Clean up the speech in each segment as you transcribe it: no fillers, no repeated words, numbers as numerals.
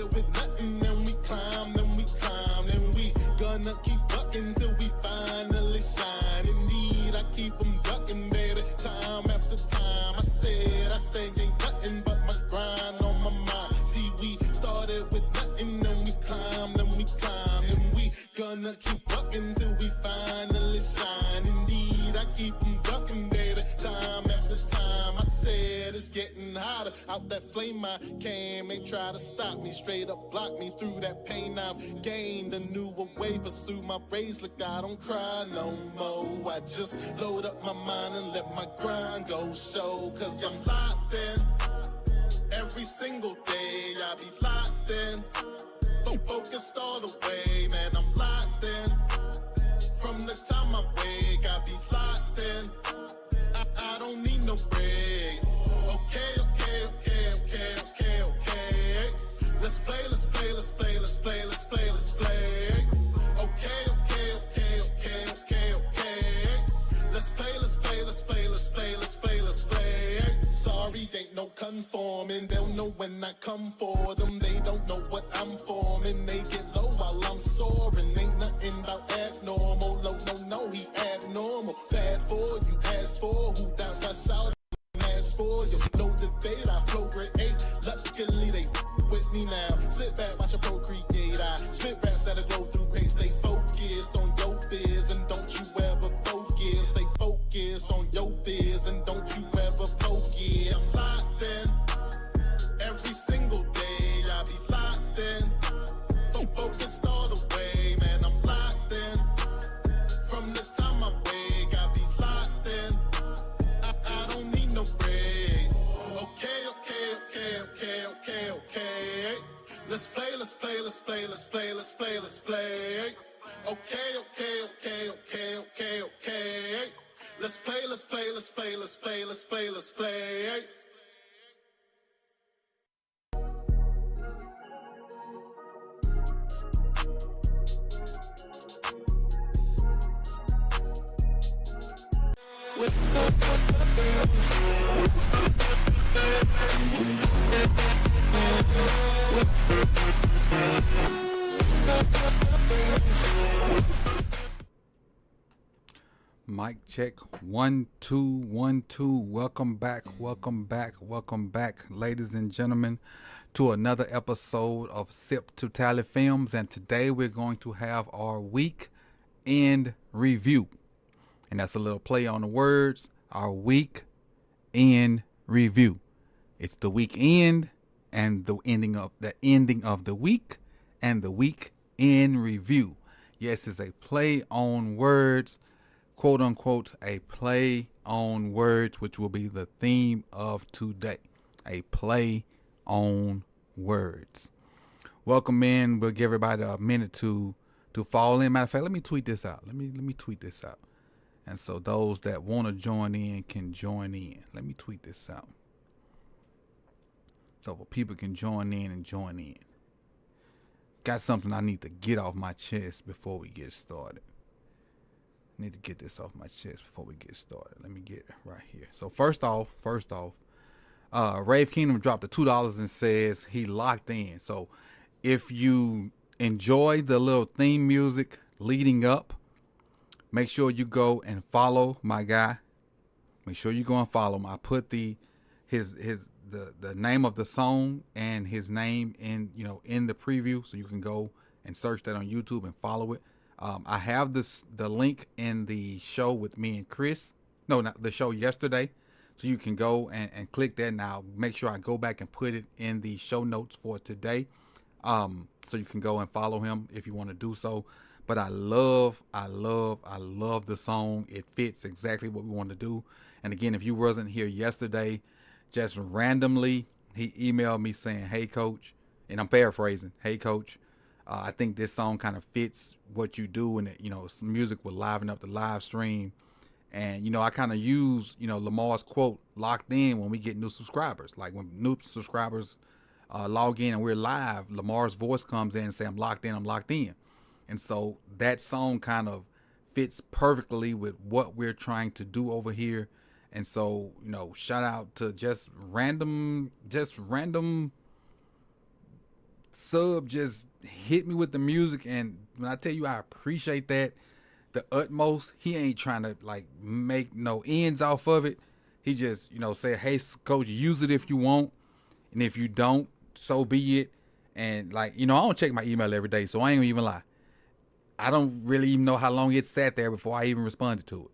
started with nothing, then we climb, and we gonna keep bucking till we finally shine. Indeed, I keep them ducking, baby, time after time. I say ain't nothing but my grind on my mind. See, we started with nothing, then we climb, and we gonna keep bucking till we finally shine. Indeed, I keep them ducking, baby, time after time. I said it's getting hotter out that flame I came. They try to stop me, straight up block me through that pain I've gained. A newer way, pursue my rays. Look, I don't cry no more. I just load up my mind and let my grind go show. Cause I'm locked in every single day. I be locked in, focused all the way. Man, I'm locked in from the time I wake. I be locked in, I don't need no break. Okay. Let's play. Okay. Let's play. Sorry, ain't no conforming. They'll know when I come for them. They don't know what I'm forming. They get low while I'm soaring. Ain't nothing about abnormal. No, he abnormal. Bad for you, ask for who doubts I shout. For you, no debate, I flow grade 8. Luckily they with me now. Sit back, watch a procreate. I spit raps that'll go through hate. Stay focused on your biz and don't you ever focus. Stay focused on your biz and don't you ever focus. I'm locked in every single day. I be locked in, focused all the way. Man, I'm locked in from the time I wake. I be locked in, I don't need no break. Okay. Let's play. Okay. Let's play. Mic check 1 2 1 2. Welcome back, ladies and gentlemen, to another episode of Sip to Tally Films. And today we're going to have our week end review, and that's a little play on the words. Our week end review. It's the weekend and the ending of the week and the week end review. Yes, it's a play on words, quote unquote, a play on words, which will be the theme of today. A play on words. Welcome in. We'll give everybody a minute to fall in. Matter of fact, let me tweet this out. Let me tweet this out. And so those that want to join in can join in. Let me tweet this out, so people can join in. Got something I need to get off my chest before we get started. Need to get this off my chest before we get started. Let me get it right here. So first off, Rave Kingdom dropped the $2 and says he locked in. So if you enjoy the little theme music leading up, make sure you go and follow my guy. Make sure you go and follow him. I put the name of the song and his name in the preview, so you can go and search that on YouTube and follow it. I have the link in the show with me and Chris. No, not the show yesterday. So you can go and click that. Now make sure I go back and put it in the show notes for today. So you can go and follow him if you want to do so. But I love the song. It fits exactly what we want to do. And again, if you wasn't here yesterday, just randomly, he emailed me saying, "Hey coach," and I'm paraphrasing, "Hey coach, I think this song kind of fits what you do, and some music will liven up the live stream." And I kind of use Lamar's quote, "Locked in," when we get new subscribers. Like when new subscribers log in and we're live, Lamar's voice comes in and say, "I'm locked in." And so that song kind of fits perfectly with what we're trying to do over here. And so, shout out to just random sub just hit me with the music, and when I tell you I appreciate that the utmost, he ain't trying to like make no ends off of it. He just, said, "Hey, coach, use it if you want, and if you don't, so be it." And like, I don't check my email every day, so I ain't gonna even lie. I don't really even know how long it sat there before I even responded to it.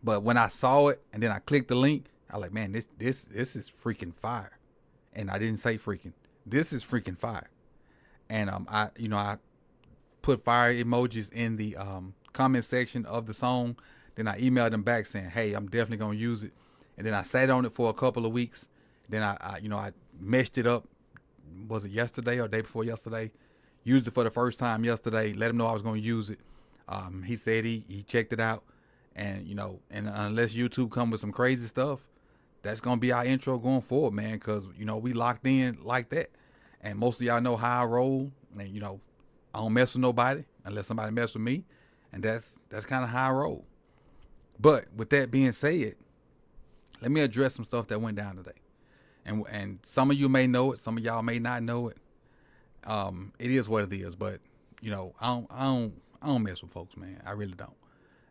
But when I saw it and then I clicked the link, I was like, man, this is freaking fire. And I didn't say freaking. This is freaking fire. And I put fire emojis in the comment section of the song. Then I emailed them back saying, hey, I'm definitely gonna use it. And then I sat on it for a couple of weeks. Then I meshed it up. Was it yesterday or day before yesterday? Used it for the first time yesterday. Let him know I was gonna use it. He said he checked it out. And and unless YouTube come with some crazy stuff, that's gonna be our intro going forward, man. Cause we locked in like that, and most of y'all know how I roll. And I don't mess with nobody unless somebody mess with me, and that's kind of how I roll. But with that being said, let me address some stuff that went down today, and some of you may know it, some of y'all may not know it. It is what it is, but I don't mess with folks, man. I really don't.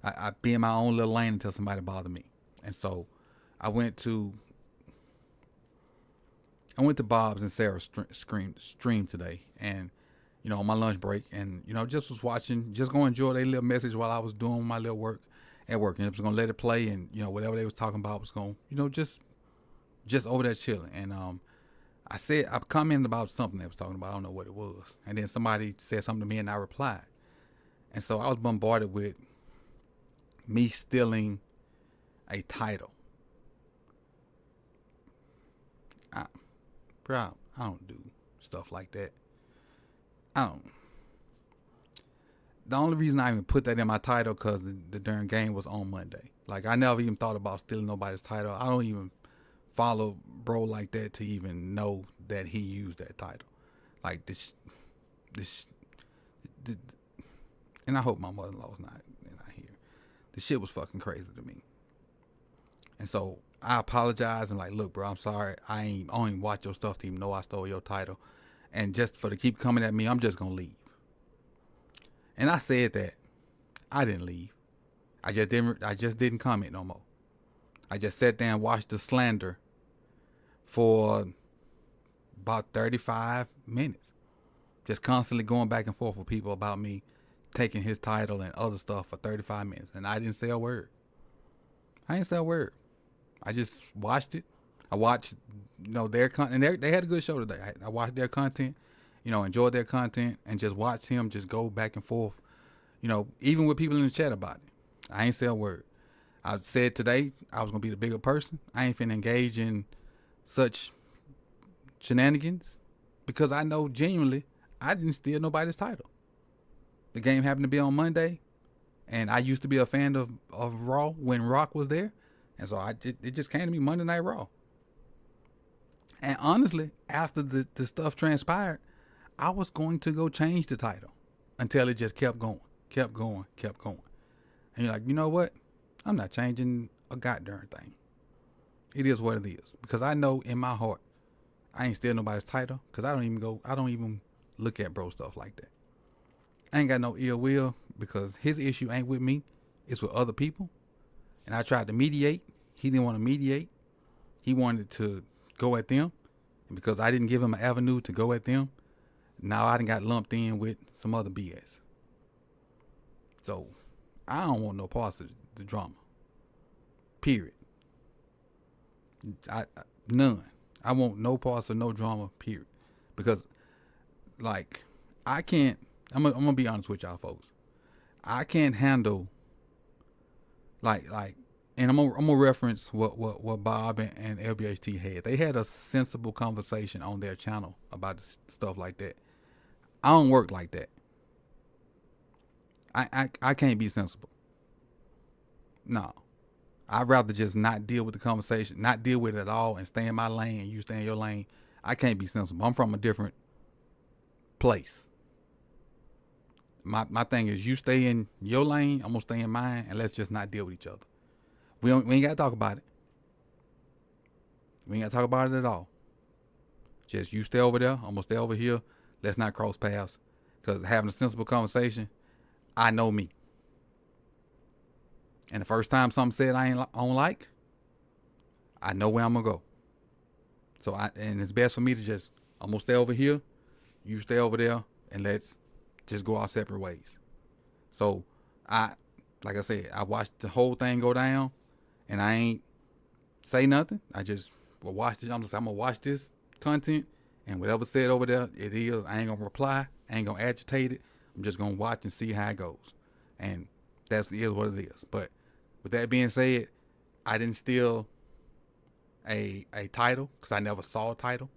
I be in my own little lane until somebody bother me. And so I went to Bob's and Sarah's stream today, and on my lunch break, and just was watching, just gonna enjoy their little message while I was doing my little work at work, and I was gonna let it play, and whatever they was talking about was gonna just over there chilling. And I commented about something they was talking about. I don't know what it was, and then somebody said something to me, and I replied, and so I was bombarded with me stealing a title. I don't do stuff like that. I don't. The only reason I even put that in my title because the darn game was on Monday. Like, I never even thought about stealing nobody's title. I don't even follow bro like that to even know that he used that title. Like this, and I hope my mother-in-law's not here. The shit was fucking crazy to me. And so I apologize and like, look, bro, I'm sorry. I don't even watch your stuff to even know I stole your title. And just for to keep coming at me, I'm just gonna leave. And I said that. I didn't leave. I just didn't comment no more. I just sat there and watched the slander for about 35 minutes. Just constantly going back and forth with people about me taking his title and other stuff for 35 minutes. And I didn't say a word. I just watched it. I watched, their content. And they had a good show today. I watched their content, enjoyed their content, and just watched him just go back and forth, even with people in the chat about it. I ain't say a word. I said today I was going to be the bigger person. I ain't finna engage in such shenanigans because I know genuinely I didn't steal nobody's title. The game happened to be on Monday, and I used to be a fan of Raw when Rock was there. And so it just came to me Monday Night Raw. And honestly, after the stuff transpired, I was going to go change the title until it just kept going. And you're like, you know what? I'm not changing a goddamn thing. It is what it is. Because I know in my heart, I ain't steal nobody's title. Because I don't even look at bro stuff like that. I ain't got no ill will because his issue ain't with me. It's with other people. And I tried to mediate. He didn't want to mediate. He wanted to go at them. And because I didn't give him an avenue to go at them, now I done got lumped in with some other BS. So, I don't want no parts of the drama. Period. None. I want no parts of no drama, period. Because, like, I can't, I'm gonna be honest with y'all folks. I can't handle, like, and I'm gonna reference what Bob and LBHT had. They had a sensible conversation on their channel about stuff like that. I don't work like that. I can't be sensible. No. I'd rather just not deal with the conversation, not deal with it at all, and stay in my lane and you stay in your lane. I can't be sensible. I'm from a different place. My thing is you stay in your lane, I'm gonna stay in mine, and let's just not deal with each other. We ain't gotta talk about it. We ain't gotta talk about it at all. Just you stay over there, I'm gonna stay over here. Let's not cross paths. Because having a sensible conversation, I know me. And the first time something said I don't like, I know where I'm gonna go. So and it's best for me to just, I'm gonna stay over here, you stay over there, and let's just go our separate ways. So like I said, I watched the whole thing go down, and I ain't say nothing. I just will watch this. I'm gonna watch this content, and whatever said over there, it is. I ain't gonna reply. I ain't gonna agitate it. I'm just gonna watch and see how it goes, and that's is what it is. But with that being said, I didn't steal a title because I never saw a title.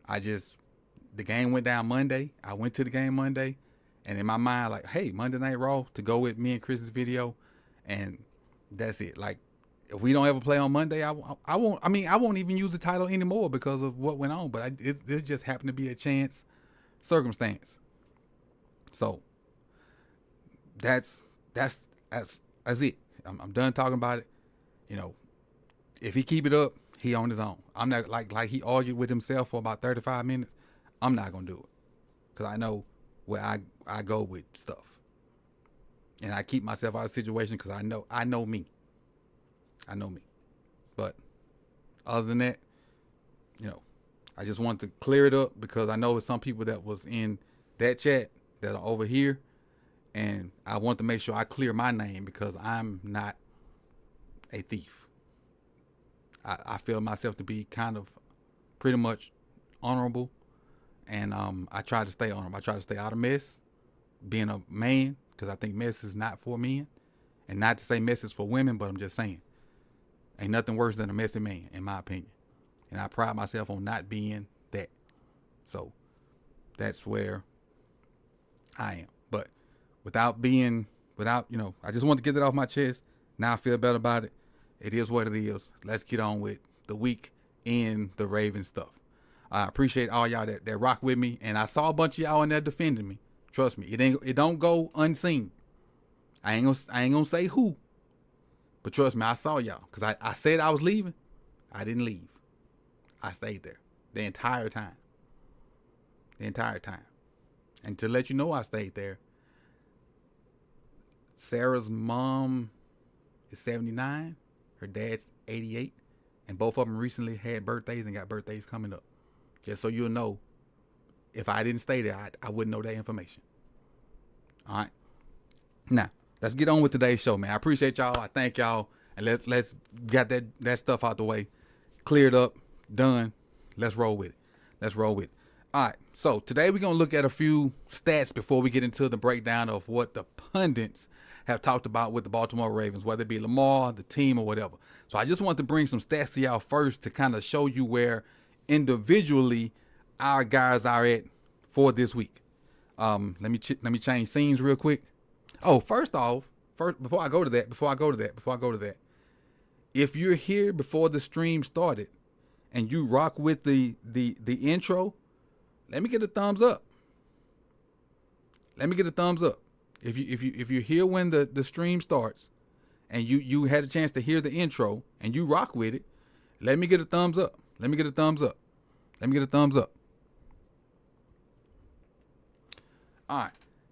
The game went down Monday. I went to the game Monday, and in my mind, like, hey, Monday Night Raw to go with me and Chris's video, and that's it. Like, if we don't ever play on Monday, I won't. I mean, I won't even use the title anymore because of what went on. But this just happened to be a chance circumstance. So that's it. I'm done talking about it. You know, if he keep it up, he on his own. I'm not like he argued with himself for about 35 minutes. I'm not gonna do it because I know where I go with stuff, and I keep myself out of situations because I know me. I know me. But other than that, you know, I just want to clear it up because I know some people that was in that chat that are over here, and I want to make sure I clear my name because I'm not a thief. I feel myself to be kind of pretty much honorable, and I try to stay honorable. I try to stay out of mess, being a man, because I think mess is not for men, and not to say mess is for women, but I'm just saying, ain't nothing worse than a messy man, in my opinion, and I pride myself on not being that. So that's where I am. But without, you know, I just want to get it off my chest. Now I feel better about it. It is what it is. Let's get on with the week in the Ravens stuff. I appreciate all y'all that rock with me, and I saw a bunch of y'all in there defending me. Trust me, it don't go unseen. I ain't gonna say who, but trust me, I saw y'all because I said I was leaving. I didn't leave. I stayed there the entire time. And to let you know I stayed there, Sarah's mom is 79. Her dad's 88. And both of them recently had birthdays and got birthdays coming up. Just so you'll know, if I didn't stay there, I wouldn't know that information. All right. Now, let's get on with today's show, man. I appreciate y'all. I thank y'all. And let's get that stuff out the way. Cleared up. Done. Let's roll with it. All right. So today we're going to look at a few stats before we get into the breakdown of what the pundits have talked about with the Baltimore Ravens, whether it be Lamar, the team, or whatever. So I just want to bring some stats to y'all first to kind of show you where individually our guys are at for this week. Let me change scenes real quick. Oh, first before I go to that, if you're here before the stream started and you rock with the intro, let me get a thumbs up. If you're here when the stream starts and you had a chance to hear the intro and you rock with it, let me get a thumbs up. All right.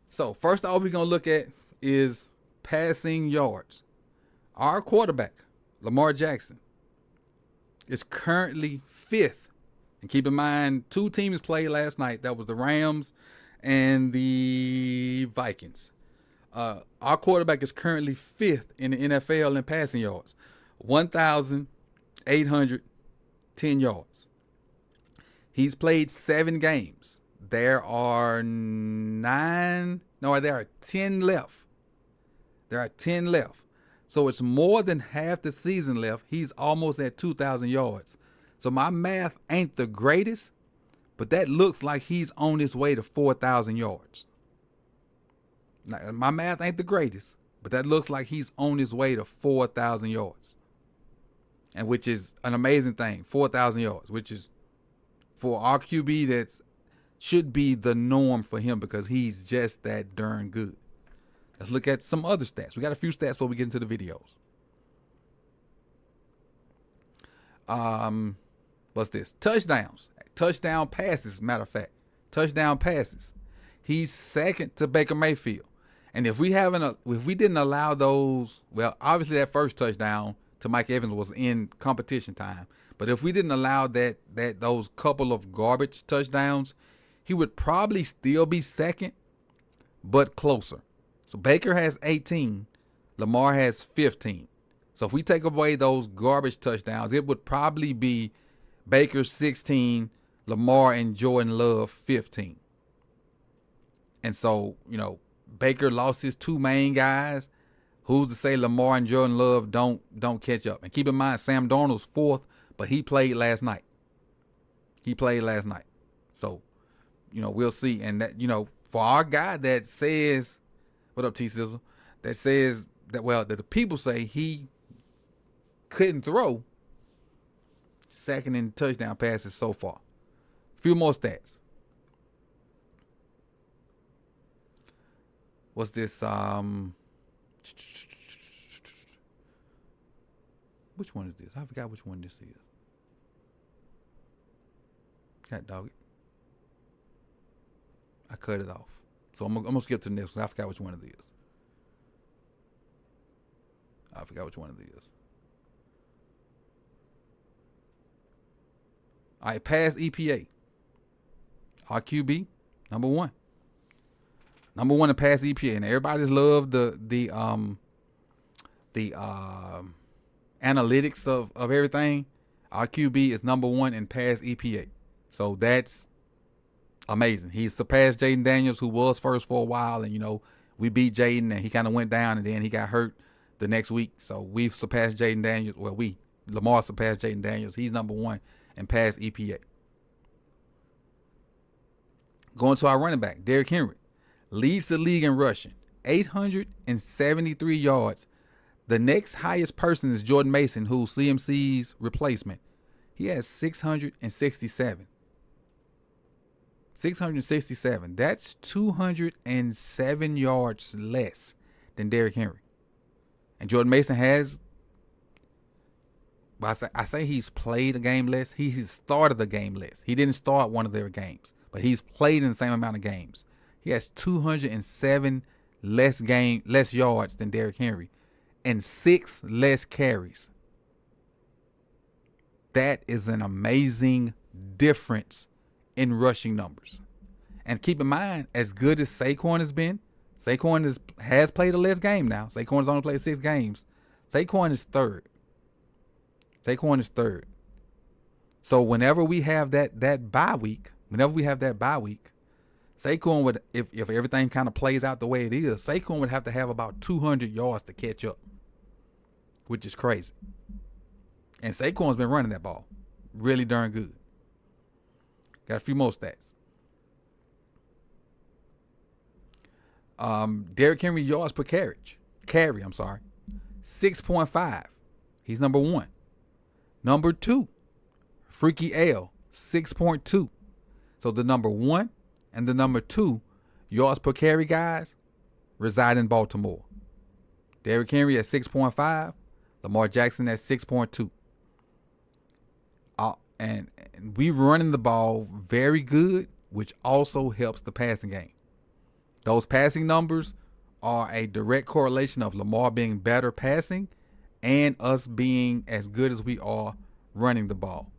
So first off we're going to look at is passing yards. Our quarterback, Lamar Jackson, is currently 5th. And keep in mind, 2 teams played last night. That was the Rams and the Vikings. Our quarterback is currently 5th in the NFL in passing yards, 1,810 yards. He's played 7 games. There are 10 left. So it's more than half the season left. He's almost at 2,000 yards. So my math ain't the greatest, but that looks like he's on his way to 4,000 yards. Now, my math ain't the greatest, but that looks like he's on his way to 4,000 yards. And which is an amazing thing, 4,000 yards, which is for our QB that's should be the norm for him because he's just that darn good. Let's look at some other stats. We got a few stats before we get into the videos. What's this? Touchdowns touchdown passes, matter of fact. Touchdown passes. He's second to Baker Mayfield. And if we didn't allow those, well, obviously that first touchdown to Mike Evans was in competition time. But if we didn't allow those couple of garbage touchdowns, he would probably still be second, but closer. So Baker has 18, Lamar has 15. So if we take away those garbage touchdowns, it would probably be Baker 16, Lamar and Jordan Love 15. And so, Baker lost his two main guys. Who's to say Lamar and Jordan Love don't catch up? And keep in mind, Sam Darnold's fourth, but he played last night. So, we'll see. And that, for our guy that says, what up, T Sizzle? That says that the people say he couldn't throw, second in touchdown passes so far. Few more stats. What's this? Which one is this? I forgot which one this is. God dog it. I cut it off. So I'm gonna skip to the next one. I forgot which one it is. All right, pass EPA. Our QB, number one. Number one in pass EPA, and everybody's loved the analytics of everything. Our QB is number one in pass EPA, so that's amazing. He surpassed Jaden Daniels, who was first for a while, and we beat Jaden, and he kind of went down, and then he got hurt the next week. So we've surpassed Jaden Daniels. Well, Lamar surpassed Jaden Daniels. He's number one in pass EPA. Going to our running back, Derrick Henry. Leads the league in rushing, 873 yards. The next highest person is Jordan Mason, who's CMC's replacement. He has 667. 667. That's 207 yards less than Derrick Henry. And Jordan Mason has, I say he's played a game less. He's started a game less. He didn't start one of their games, but he's played in the same amount of games. He has 207 less yards than Derrick Henry and 6 less carries. That is an amazing difference in rushing numbers. And keep in mind, as good as Saquon has been, Saquon has played a less game now. Saquon has only played 6 games. Saquon is third. So whenever we have that bye week, Saquon would, if everything kind of plays out the way it is, Saquon would have to have about 200 yards to catch up, which is crazy. And Saquon's been running that ball really darn good. Got a few more stats. Derrick Henry yards per carry, 6.5. He's number one. Number two, Freaky L, 6.2. So the number one and the number two yards per carry guys reside in Baltimore. Derrick Henry at 6.5, Lamar Jackson at 6.2. And we're running the ball very good, which also helps the passing game. Those passing numbers are a direct correlation of Lamar being better passing and us being as good as we are running the ball.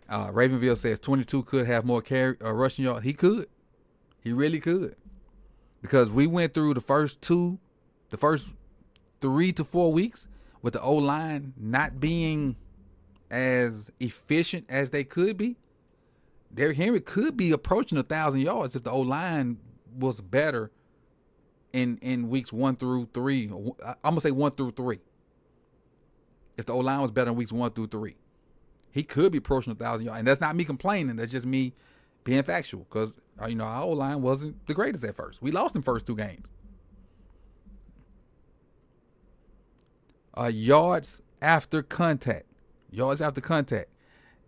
Ravenville says 22 could have more rushing yards. He could. He really could. Because we went through the first 3 to 4 weeks with the O-line not being as efficient as they could be. Derrick Henry could be approaching 1,000 yards if the O-line was better in weeks 1 through 3. I'm going to say 1 through 3. If the O-line was better in weeks 1 through 3. He could be approaching 1,000 yards. And that's not me complaining. That's just me being factual. Because, our O-line wasn't the greatest at first. We lost in first 2 games. Yards after contact.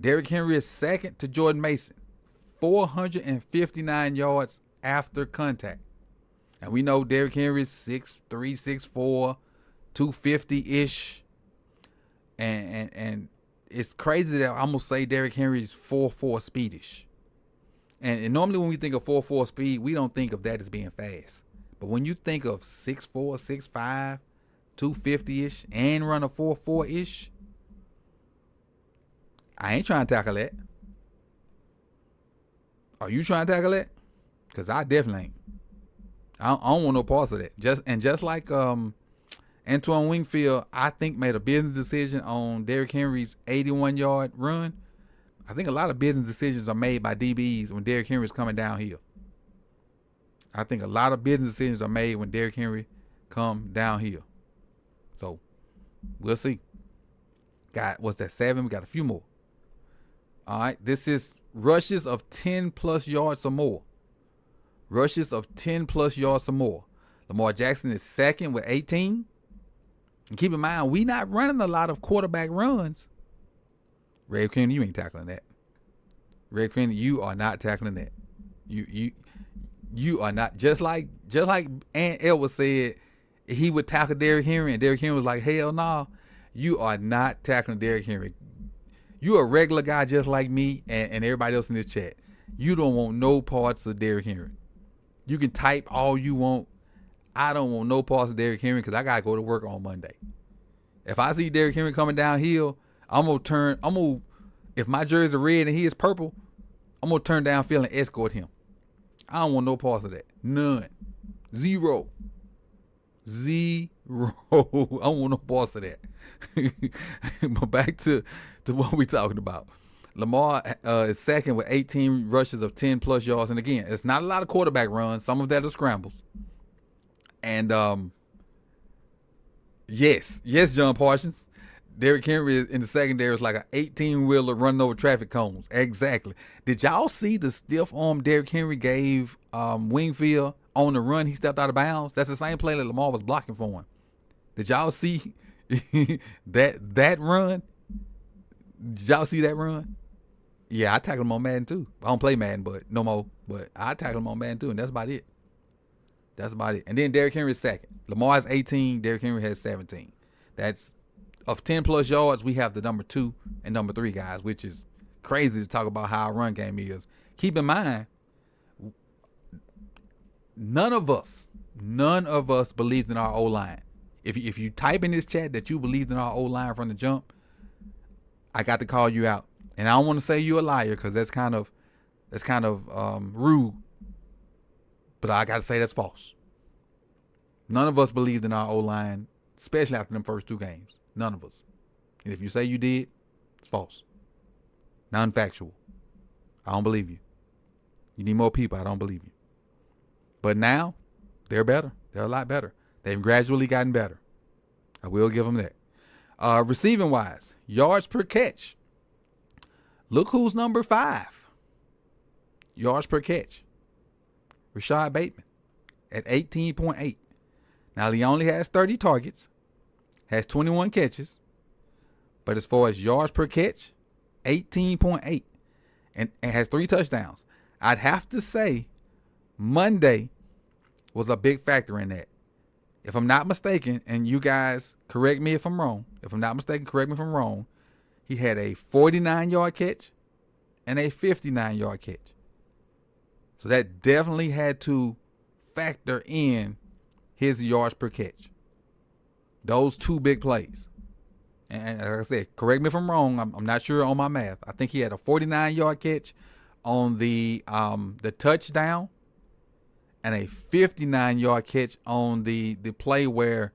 Derrick Henry is second to Jordan Mason. 459 yards after contact. And we know Derrick Henry is 6'3", 6'4", 250-ish. And it's crazy that I'm gonna say Derrick Henry's 4.4 speedish. And normally when we think of 4.4 speed, we don't think of that as being fast. But when you think of 6'4", 6'5", 250-ish, and run a 4.4-ish, I ain't trying to tackle that. Are you trying to tackle that? Because I definitely ain't. I don't want no parts of that. Just like Antoine Wingfield, I think, made a business decision on Derrick Henry's 81-yard run. I think a lot of business decisions are made by DBs when Derrick Henry is coming downhill. I think a lot of business decisions are made when Derrick Henry come downhill. So, we'll see. What's that, 7? We got a few more. All right, this is rushes of 10-plus yards or more. Rushes of 10-plus yards or more. Lamar Jackson is second with 18. And keep in mind, we not running a lot of quarterback runs. Ray Quinn, you ain't tackling that. Ray Quinn, you are not tackling that. You are not. Just like Aunt Edwards said, he would tackle Derrick Henry, and Derrick Henry was like, hell no. You are not tackling Derrick Henry. You a regular guy just like me and everybody else in this chat. You don't want no parts of Derrick Henry. You can type all you want. I don't want no parts of Derrick Henry because I got to go to work on Monday. If I see Derrick Henry coming downhill, if my jersey red and he is purple, I'm going to turn downfield and escort him. I don't want no parts of that. None. Zero. I don't want no parts of that. But back to what we talking about. Lamar is second with 18 rushes of 10-plus yards. And again, it's not a lot of quarterback runs. Some of that are scrambles. And yes, John Parsons. Derrick Henry in the secondary is like an 18-wheeler running over traffic cones. Exactly. Did y'all see the stiff arm Derrick Henry gave Wingfield on the run? He stepped out of bounds. That's the same play that Lamar was blocking for him. Did y'all see that run? Did y'all see that run? Yeah, I tackled him on Madden too. I don't play Madden, but no more. But I tackled him on Madden too, and that's about it. And then Derrick Henry is second. Lamar has 18. Derrick Henry has 17. That's of 10-plus yards. We have the number 2 and number 3 guys, which is crazy to talk about how our run game is. Keep in mind, none of us believed in our O-line. If you type in this chat that you believed in our O-line from the jump, I got to call you out. And I don't want to say you're a liar because that's kind of rude. But I got to say that's false. None of us believed in our O-line, especially after them first 2 games. None of us. And if you say you did, it's false. Non-factual. I don't believe you. You need more people. I don't believe you. But now, they're better. They're a lot better. They've gradually gotten better. I will give them that. Receiving-wise, yards per catch. Look who's number 5. Yards per catch. Rashad Bateman at 18.8. Now, he only has 30 targets, has 21 catches, but as far as yards per catch, 18.8, and has 3 touchdowns. I'd have to say Monday was a big factor in that. If I'm not mistaken, and you guys correct me if I'm wrong, he had a 49-yard catch and a 59-yard catch. So that definitely had to factor in his yards per catch. Those 2 big plays. And like I said, correct me if I'm wrong. I'm not sure on my math. I think he had a 49-yard catch on the touchdown and a 59-yard catch on the play where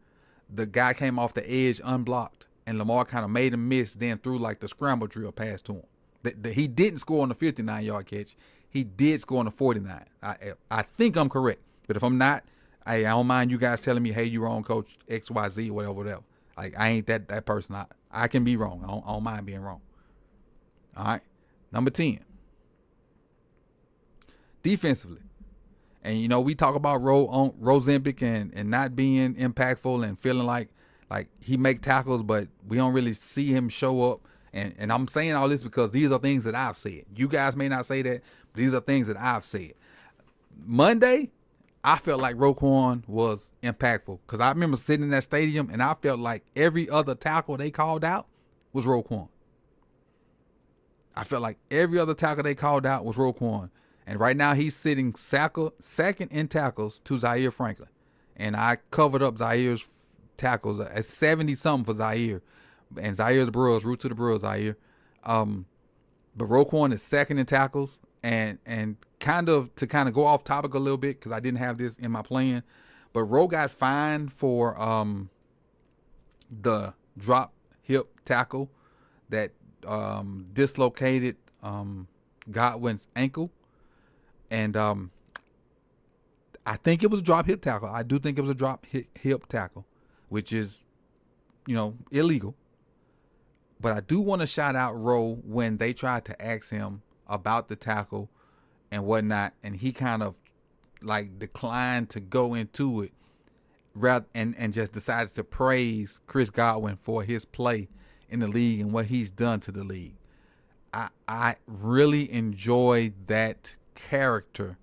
the guy came off the edge unblocked and Lamar kind of made him miss, then threw like the scramble drill pass to him. He didn't score on the 59-yard catch. He did score on the 49. I think I'm correct. But if I'm not, I don't mind you guys telling me, hey, you're wrong, Coach XYZ, whatever. Like, I ain't that person. I can be wrong. I don't mind being wrong. All right. Number 10. Defensively. And, you know, we talk about Rosenbick and not being impactful and feeling like he make tackles, but we don't really see him show up. And I'm saying all this because these are things that I've said. You guys may not say that, but these are things that I've said. Monday, I felt like Roquan was impactful because I remember sitting in that stadium and I felt like every other tackle they called out was Roquan. I felt like every other tackle they called out was Roquan. And right now he's sitting second in tackles to Zaire Franklin. And I covered up Zaire's tackles at 70-something for Zaire. And Zaire's the Brewers, root to the Brewers, Zaire. But Roquan is second in tackles. And kind of go off topic a little bit because I didn't have this in my plan. But Ro got fined for the drop hip tackle that dislocated Godwin's ankle. And I think it was a drop hip tackle. I do think it was a drop hip tackle, which is, illegal. But I do want to shout out Ro when they tried to ask him about the tackle and whatnot, and he kind of like declined to go into it, rather and just decided to praise Chris Godwin for his play in the league and what he's done to the league. I really enjoy that character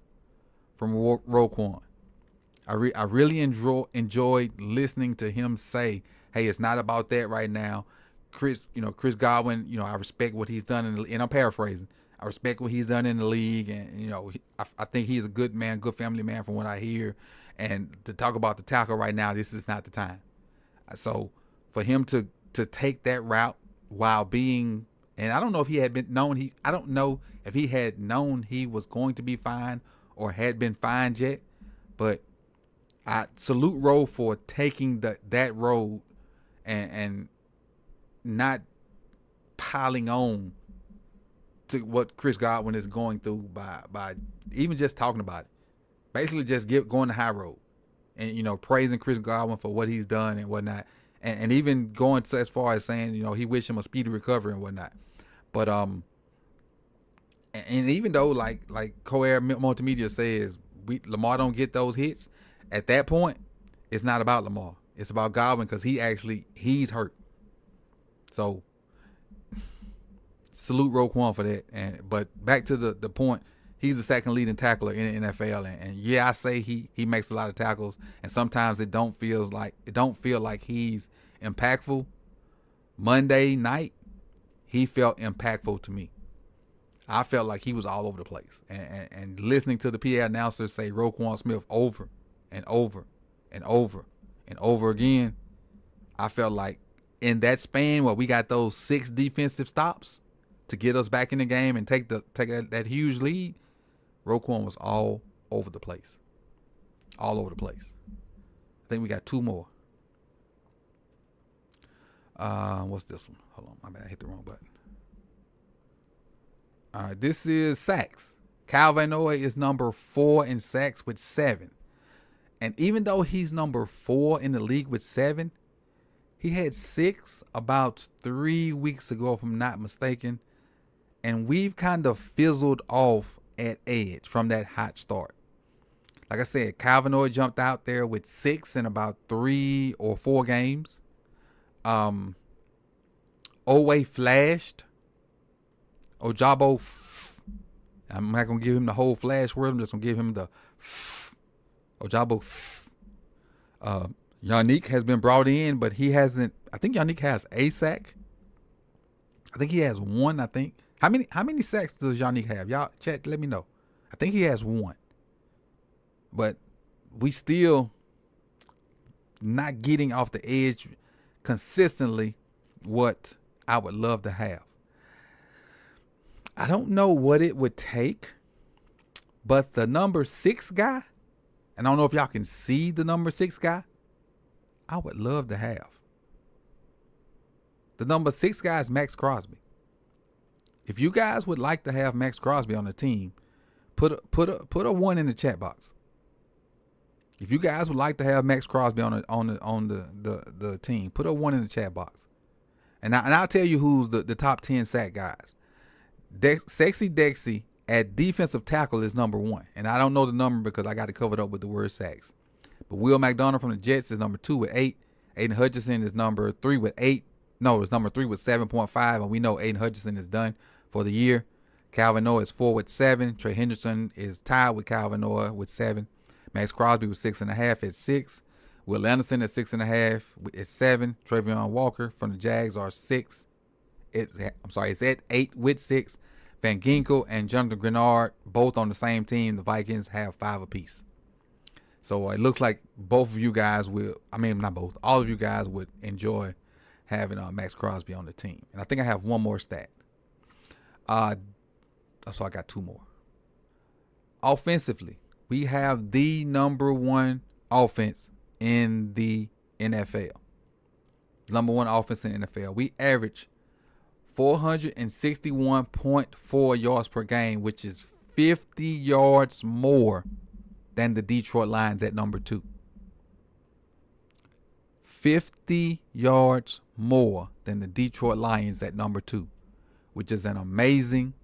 from Roquan. I really enjoyed listening to him say, "Hey, it's not about that right now." Chris Godwin, I respect what he's done and I'm paraphrasing. I respect what he's done in the league, and I think he's a good man, good family man from what I hear. And to talk about the tackle right now, this is not the time. So for him to take that route while being, and I don't know if he had been known I don't know if he had known he was going to be fined or had been fined yet, but I salute Ro for taking that road and not piling on to what Chris Godwin is going through by even just talking about it. Basically just going the high road and, praising Chris Godwin for what he's done and whatnot. And even going as far as saying, he wished him a speedy recovery and whatnot. But, and even though like Coair Multimedia says, Lamar don't get those hits, at that point, it's not about Lamar. It's about Godwin because he's hurt. So salute Roquan for that. But back to the point, he's the second leading tackler in the NFL, and yeah, I say he makes a lot of tackles, and sometimes it don't feel like he's impactful. Monday night, he felt impactful to me. I felt like he was all over the place, and listening to the PA announcer say Roquan Smith over and over and over and over again, I felt like in that span where we got those 6 defensive stops to get us back in the game and take that huge lead, Roquan was all over the place. All over the place. I think we got 2 more. What's this one? Hold on, my bad, I hit the wrong button. All right, this is sacks. Kyle Van Noy is number 4 in sacks with 7. And even though he's number 4 in the league with 7, he had 6 about 3 weeks ago, if I'm not mistaken. And we've kind of fizzled off at edge from that hot start. Like I said, Kyle Van Noy jumped out there with 6 in about 3 or 4 games. Owe flashed. Ojabo, I'm not going to give him the whole flash word. I'm just going to give him the Ojabo. Yannick has been brought in, but he hasn't. I think Yannick has a sack. I think he has 1, I think. How many sacks does Yannick have? Y'all chat, let me know. I think he has 1. But we still not getting off the edge consistently what I would love to have. I don't know what it would take, but the number 6 guy, and I don't know if y'all can see the number 6 guy, I would love to have. The number 6 guy is Max Crosby. If you guys would like to have Max Crosby on the team, put a 1 in the chat box. If you guys would like to have Max Crosby on the team, put a 1 in the chat box. And I'll tell you who's the top 10 sack guys. Sexy Dexy at defensive tackle is number 1. And I don't know the number because I got it covered up with the word sacks. But Will McDonald from the Jets is number 2 with 8. Aiden Hutchinson is number 3 with 8. No, it's number 3 with 7.5. And we know Aiden Hutchinson is done for the year. Calvin Noah is 4 with 7. Trey Henderson is tied with Calvin Noah with 7. Max Crosby with 6.5 at 6. Will Anderson at 6.5 at 7. Travion Walker from the Jags are 6 It's at 8 with 6. Van Ginkel and Jonathan Grenard, both on the same team. The Vikings have 5 apiece. So it looks like both of you guys will, not both, all of you guys would enjoy having Max Crosby on the team. And I think I have one more stat. So I got 2 more. Offensively, we have the number 1 offense in the NFL. Number 1 offense in the NFL. We average 461.4 yards per game, which is 50 yards more than the Detroit Lions at number 2. 50 yards more than the Detroit Lions at number 2, which is an amazing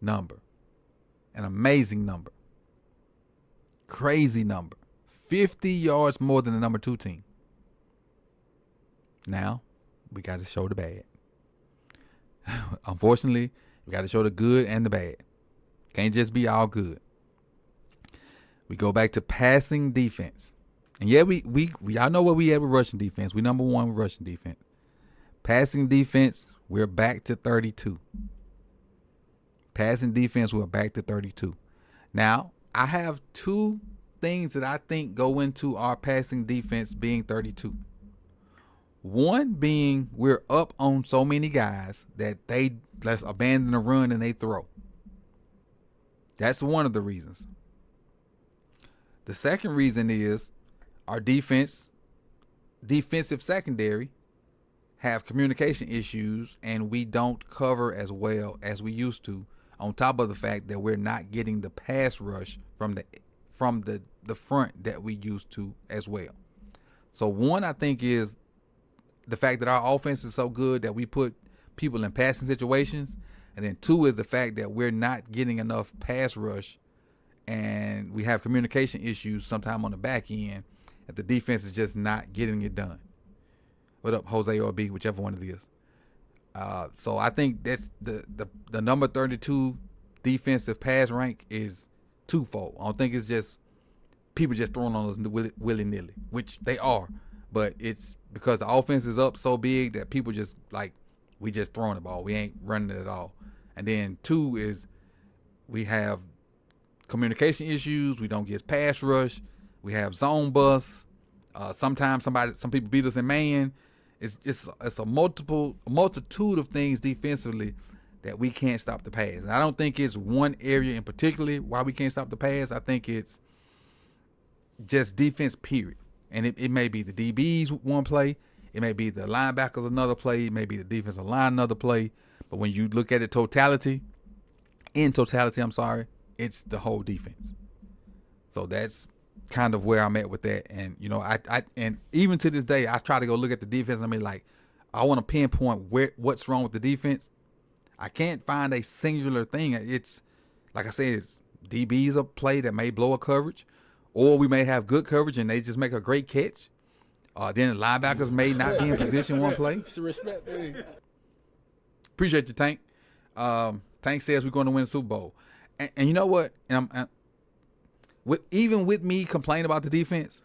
number. An amazing number. Crazy number. 50 yards more than the number 2 team. Now, we got to show the bad. Unfortunately, we got to show the good and the bad. Can't just be all good. We go back to passing defense. And yeah, we y'all know what we have with rushing defense. We number 1 with rushing defense. Passing defense, we're back to 32. Passing defense, we're back to 32. Now, I have 2 things that I think go into our passing defense being 32. One being we're up on so many guys that let's abandon the run and they throw. That's one of the reasons. The second reason is our defensive secondary have communication issues and we don't cover as well as we used to, on top of the fact that we're not getting the pass rush from the front that we used to as well. So one, I think, is the fact that our offense is so good that we put people in passing situations. And then 2 is the fact that we're not getting enough pass rush and we have communication issues sometime on the back end that the defense is just not getting it done. What up, Jose or B, whichever one it is. So I think that's the number 32 defensive pass rank is twofold. I don't think it's just people just throwing on us willy-nilly, which they are. But it's because the offense is up so big that people just we just throwing the ball. We ain't running it at all. And then 2 is we have communication issues. We don't get pass rush. We have zone busts. Sometimes some people beat us in man. It's a multitude of things defensively that we can't stop the pass. And I don't think it's one area in particular why we can't stop the pass. I think it's just defense, period. And it may be the DBs one play. It may be the linebackers another play. It may be the defensive line another play. But when you look at it in totality, it's the whole defense. So that's kind of where I'm at with that. And, and even to this day, I try to go look at the defense. I want to pinpoint what's wrong with the defense. I can't find a singular thing. It's, like I said, it's DBs a play that may blow a coverage, or we may have good coverage and they just make a great catch. Then the linebackers may not be in position one play. It's a respect thing. Appreciate you, Tank. Tank says we're going to win the Super Bowl. And you know what? Even with me complaining about the defense,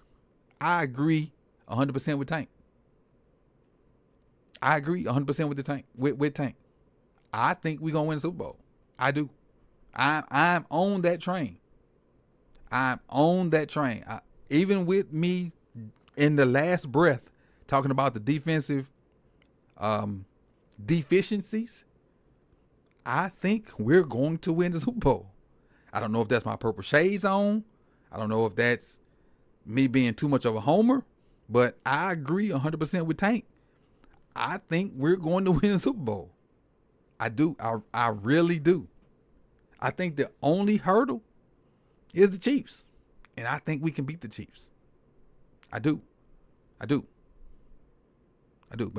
I agree 100% with Tank. I agree 100% with the Tank. With Tank, I think we're gonna win the Super Bowl. I do. I'm on that train. I'm on that train. Even with me in the last breath talking about the defensive deficiencies, I think we're going to win the Super Bowl. I don't know if that's my purple shades on. I don't know if that's me being too much of a homer, but I agree 100% with Tank. I think we're going to win the Super Bowl. I do. I really do. I think the only hurdle is the Chiefs, and I think we can beat the Chiefs. I do. But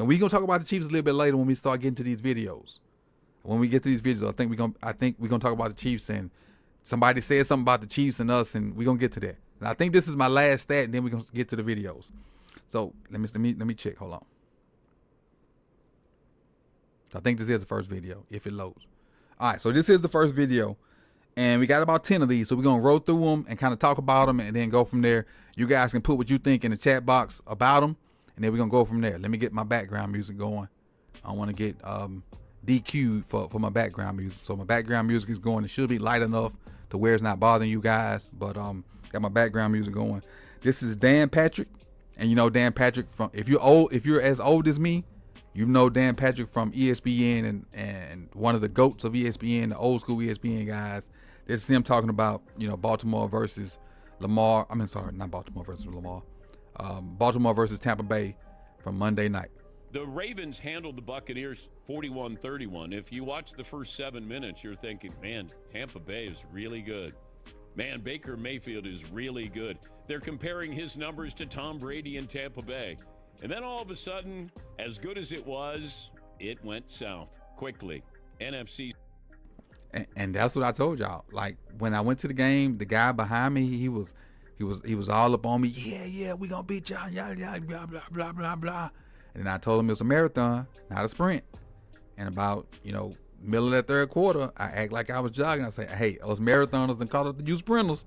we're gonna talk about the Chiefs a little bit later when we start getting to these videos. When we get to these videos, I think we're gonna talk about the Chiefs, and somebody said something about the Chiefs and us, and we're gonna get to that. And I think this is my last stat, and then we're gonna get to the videos. So let me check. Hold on. I think this is the first video, if it loads. All right, so this is the first video, and we got about 10 of these, so we're gonna roll through them and kind of talk about them, and then go from there. You guys can put what you think in the chat box about them, and then we're gonna go from there. Let me get my background music going. I want to get DQ'd for my background music. So my background music is going. It should be light enough to where it's not bothering you guys. But got my background music going. This is Dan Patrick, and you know Dan Patrick from if you're as old as me, you know Dan Patrick from ESPN and one of the GOATs of ESPN, the old school ESPN guys. This is him talking about, you know, Baltimore versus Lamar. I mean, sorry, not Baltimore versus Lamar. Baltimore versus Tampa Bay from Monday night. The Ravens handled the Buccaneers 41-31. If you watch the first 7 minutes, you're thinking, man, Tampa Bay is really good. Man, Baker Mayfield is really good. They're comparing his numbers to Tom Brady in Tampa Bay. And then all of a sudden, as good as it was, it went south quickly. NFC. And that's what I told y'all. Like when I went to the game, the guy behind me, he was all up on me. Yeah, we gonna beat y'all. Yeah, blah blah blah blah blah. And then I told him it was a marathon, not a sprint. And about, you know, middle of that third quarter, I act like I was jogging. I say, hey, those marathoners done called up the sprinters.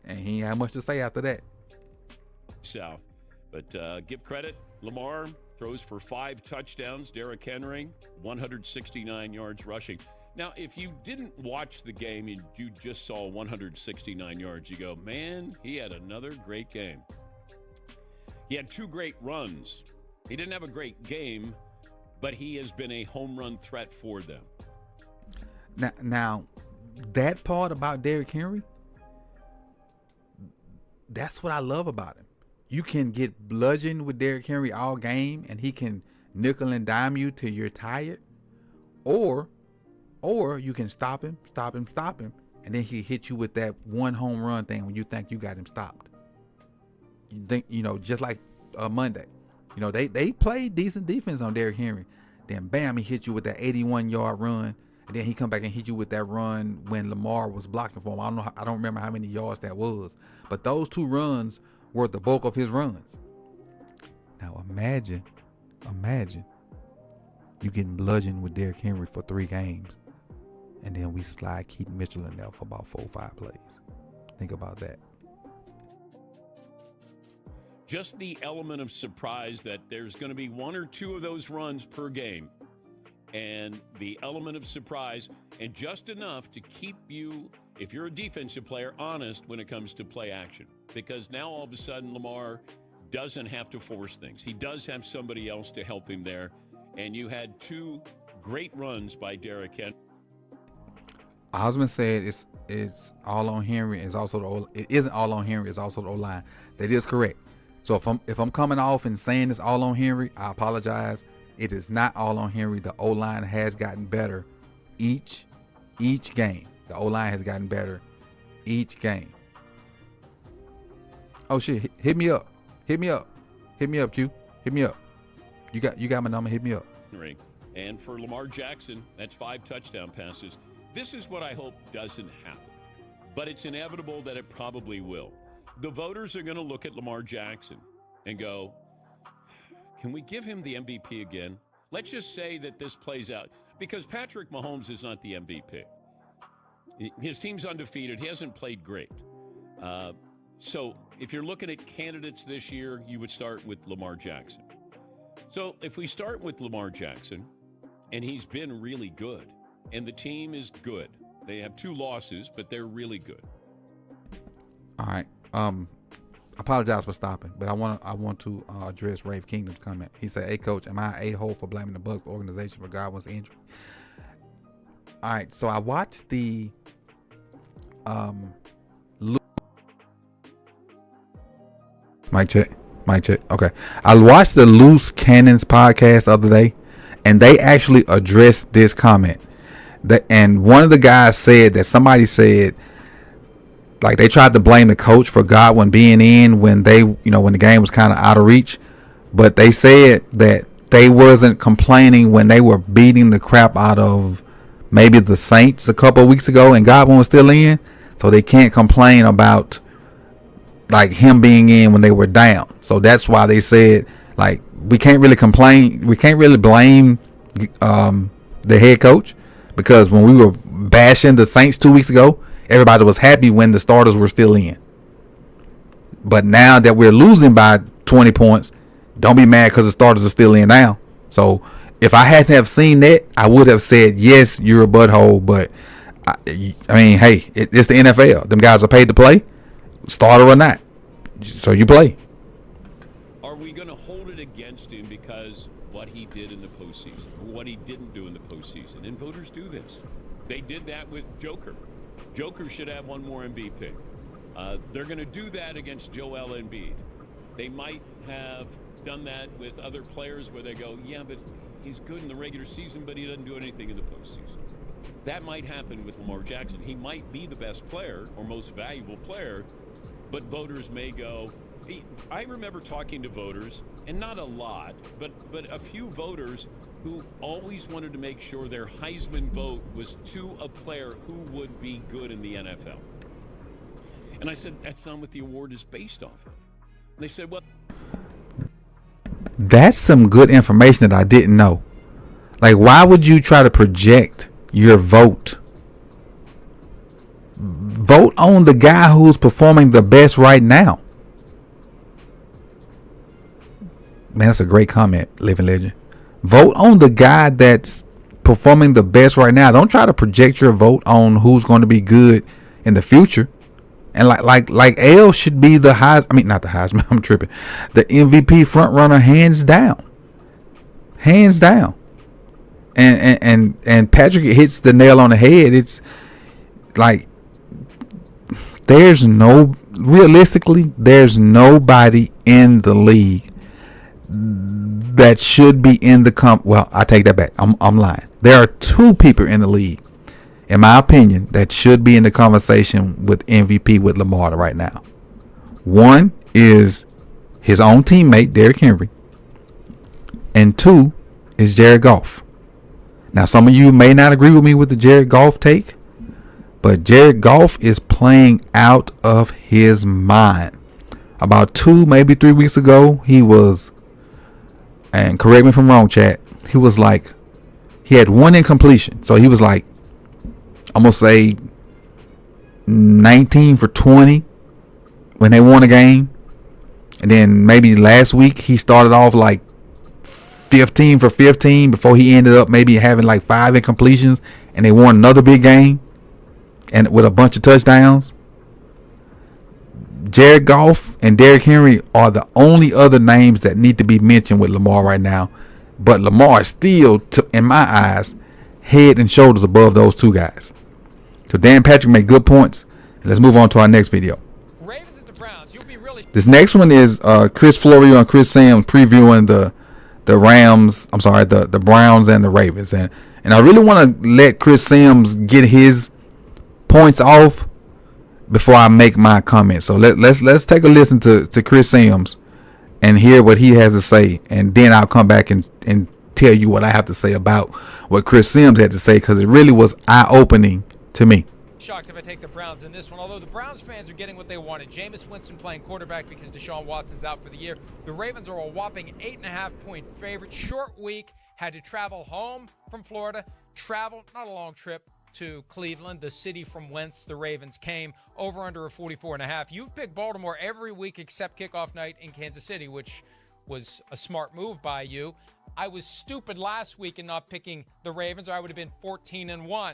And he ain't had much to say after that. South. But give credit, Lamar throws for 5 touchdowns. Derrick Henry, 169 yards rushing. Now, if you didn't watch the game and you just saw 169 yards, you go, man, he had another great game. He had 2 great runs. He didn't have a great game, but he has been a home run threat for them. Now that part about Derrick Henry, that's what I love about him. You can get bludgeoned with Derrick Henry all game, and he can nickel and dime you till you're tired, or you can stop him, and then he hit you with that one home run thing when you think you got him stopped. You think, you know, just like Monday. You know, they played decent defense on Derrick Henry. Then bam, he hit you with that 81-yard run, and then he come back and hit you with that run when Lamar was blocking for him. I don't remember how many yards that was, but those 2 runs were the bulk of his runs. Now imagine you getting bludgeoned with Derrick Henry for 3 games, and then we slide Keaton Mitchell in there for about 4 or 5 plays. Think about that. Just the element of surprise that there's going to be 1 or 2 of those runs per game, and the element of surprise, and just enough to keep you, if you're a defensive player, honest when it comes to play action. Because now all of a sudden Lamar doesn't have to force things. He does have somebody else to help him there, and you had 2 great runs by Derrick Henry. Osmond said it's all on Henry. It isn't all on Henry. It's also the O-line. That is correct. So if I'm coming off and saying it's all on Henry, I apologize. It is not all on Henry. The O-line has gotten better each game. The O-line has gotten better each game. Oh shit! Hit me up, Q. Hit me up. You got my number. Hit me up. And for Lamar Jackson, that's 5 touchdown passes. This is what I hope doesn't happen, but it's inevitable that it probably will. The voters are going to look at Lamar Jackson and go, can we give him the MVP again? Let's just say that this plays out, because Patrick Mahomes is not the MVP. His team's undefeated. He hasn't played great. So if you're looking at candidates this year, you would start with Lamar Jackson. So if we start with Lamar Jackson, and he's been really good, and the team is good. They have 2 losses, but they're really good. All right. Apologize for stopping, but I want to address Rafe Kingdom's comment. He said, "Hey coach, am I an a-hole for blaming the Bucs organization for Godwin's injury?" All right, so I watched the mic check. Okay, I watched the Loose Cannons podcast the other day, and they actually addressed this comment. And one of the guys said that somebody said, like, they tried to blame the coach for Godwin being in when when the game was kind of out of reach, but they said that they wasn't complaining when they were beating the crap out of maybe the Saints a couple of weeks ago and Godwin was still in, so they can't complain about like him being in when they were down. So that's why they said, like, we can't really complain, we can't really blame the head coach, because when we were bashing the Saints 2 weeks ago, everybody was happy when the starters were still in. But now that we're losing by 20 points, Don't be mad because the starters are still in now. So if I hadn't have seen that, I would have said, yes, you're a butthole. But, I mean, hey, it's the NFL. Them guys are paid to play, starter or not. So you play. Are we going to hold it against him because what he did in the postseason, or what he didn't do in the postseason? And voters do this. They did that with Joker. Joker should have one more MVP. They're going to do that against Joel Embiid. They might have done that with other players where they go, yeah, but he's good in the regular season, but he doesn't do anything in the postseason. That might happen with Lamar Jackson. He might be the best player or most valuable player, but voters may go. I remember talking to voters, and not a lot, but a few voters who always wanted to make sure their Heisman vote was to a player who would be good in the NFL. And I said, that's not what the award is based off of. And they said, well, that's some good information that I didn't know. Like, why would you try to project your vote? Vote on the guy who's performing the best right now. Man, that's a great comment, Living Legend. Vote on the guy that's performing the best right now. Don't try to project your vote on who's going to be good in the future. And like L should be the not the Heisman. I'm tripping. The MVP front runner, hands down. Hands down. And Patrick hits the nail on the head. It's like there's nobody in the league that should be in the well, I take that back. I'm lying. There are two people in the league, in my opinion, that should be in the conversation with MVP with Lamar right now. One is his own teammate, Derrick Henry. And two is Jared Goff. Now, some of you may not agree with me with the Jared Goff take, but Jared Goff is playing out of his mind. About 2, maybe 3 weeks ago, he was, and correct me if I'm wrong, chat, he had one incompletion. So he was like, I'm going to say 19 for 20 when they won a game. And then maybe last week he started off like 15 for 15 before he ended up maybe having like 5 incompletions, and they won another big game and with a bunch of touchdowns. Jared Goff and Derrick Henry are the only other names that need to be mentioned with Lamar right now. But Lamar is still, in my eyes, head and shoulders above those two guys. So Dan Patrick made good points. Let's move on to our next video. Ravens at the Browns. You'll be really. This next one is Chris Florio and Chris Sam previewing the Browns and the Ravens. And I really want to let Chris Sims get his points off before I make my comment. So let's take a listen to Chris Sims and hear what he has to say, and then I'll come back and tell you what I have to say about what Chris Sims had to say, because it really was eye-opening to me. Shocked if I take the Browns in this one, although the Browns fans are getting what they wanted. Jameis Winston playing quarterback because Deshaun Watson's out for the year. The Ravens are a whopping 8.5-point favorite. Short week, had to travel home from Florida, not a long trip, to Cleveland, the city from whence the Ravens came, over under a 44.5. You've picked Baltimore every week except kickoff night in Kansas City, which was a smart move by you. I was stupid last week in not picking the Ravens, or I would have been 14-1.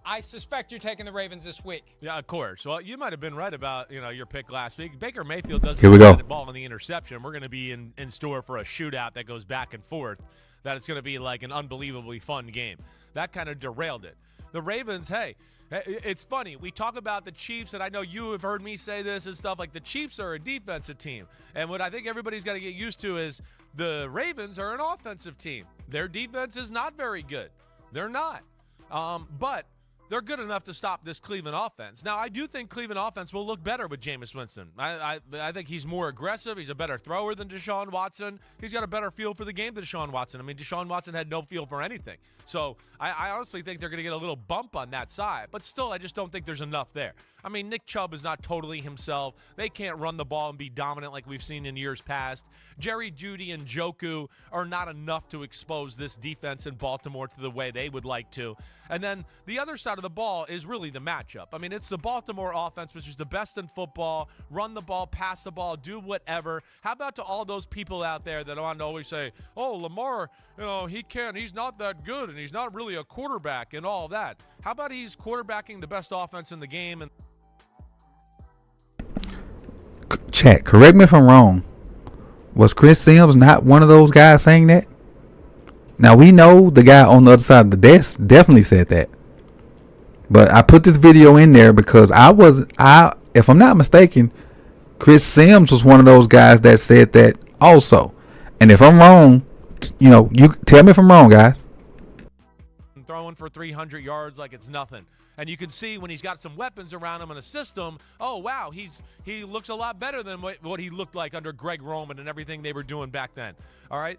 I suspect you're taking the Ravens this week. Yeah, of course. Well, you might have been right about your pick last week. Baker Mayfield doesn't Here we go. the ball in the interception. We're going to be in store for a shootout that goes back and forth. That it's going to be like an unbelievably fun game. That kind of derailed it. The Ravens, hey, it's funny. We talk about the Chiefs, and I know you have heard me say this and stuff, like the Chiefs are a defensive team. And what I think everybody's got to get used to is the Ravens are an offensive team. Their defense is not very good. They're not. But they're good enough to stop this Cleveland offense. Now, I do think Cleveland offense will look better with Jameis Winston. I think he's more aggressive. He's a better thrower than Deshaun Watson. He's got a better feel for the game than Deshaun Watson. I mean, Deshaun Watson had no feel for anything. So I honestly think they're going to get a little bump on that side. But still, I just don't think there's enough there. I mean, Nick Chubb is not totally himself. They can't run the ball and be dominant like we've seen in years past. Jerry Jeudy and Njoku are not enough to expose this defense in Baltimore to the way they would like to. And then the other side of of the ball is really the matchup. I mean, it's the Baltimore offense, which is the best in football. Run the ball, pass the ball, do whatever. How about to all those people out there that want to always say, oh, Lamar, he's not that good, and he's not really a quarterback and all that. How about he's quarterbacking the best offense in the game? And Chat, correct me if I'm wrong. Was Chris Sims not one of those guys saying that? Now, we know the guy on the other side of the desk definitely said that. But I put this video in there because if I'm not mistaken, Chris Sims was one of those guys that said that also. And if I'm wrong, you tell me if I'm wrong, guys. throwing for 300 yards like it's nothing. And you can see when he's got some weapons around him in a system, oh, wow, he looks a lot better than what he looked like under Greg Roman and everything they were doing back then. All right?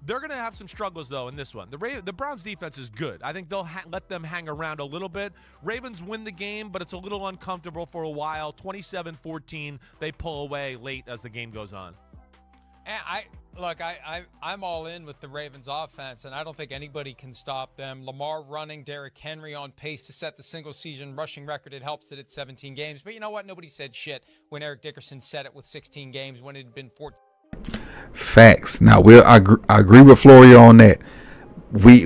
They're going to have some struggles, though, in this one. The Browns' defense is good. I think they'll let them hang around a little bit. Ravens win the game, but it's a little uncomfortable for a while. 27-14, they pull away late as the game goes on. I'm all in with the Ravens offense, and I don't think anybody can stop them. Lamar running, Derrick Henry on pace to set the single-season rushing record. It helps that it's 17 games. But you know what? Nobody said shit when Eric Dickerson said it with 16 games when it had been 14. Facts. Now, I agree with Florio on that. The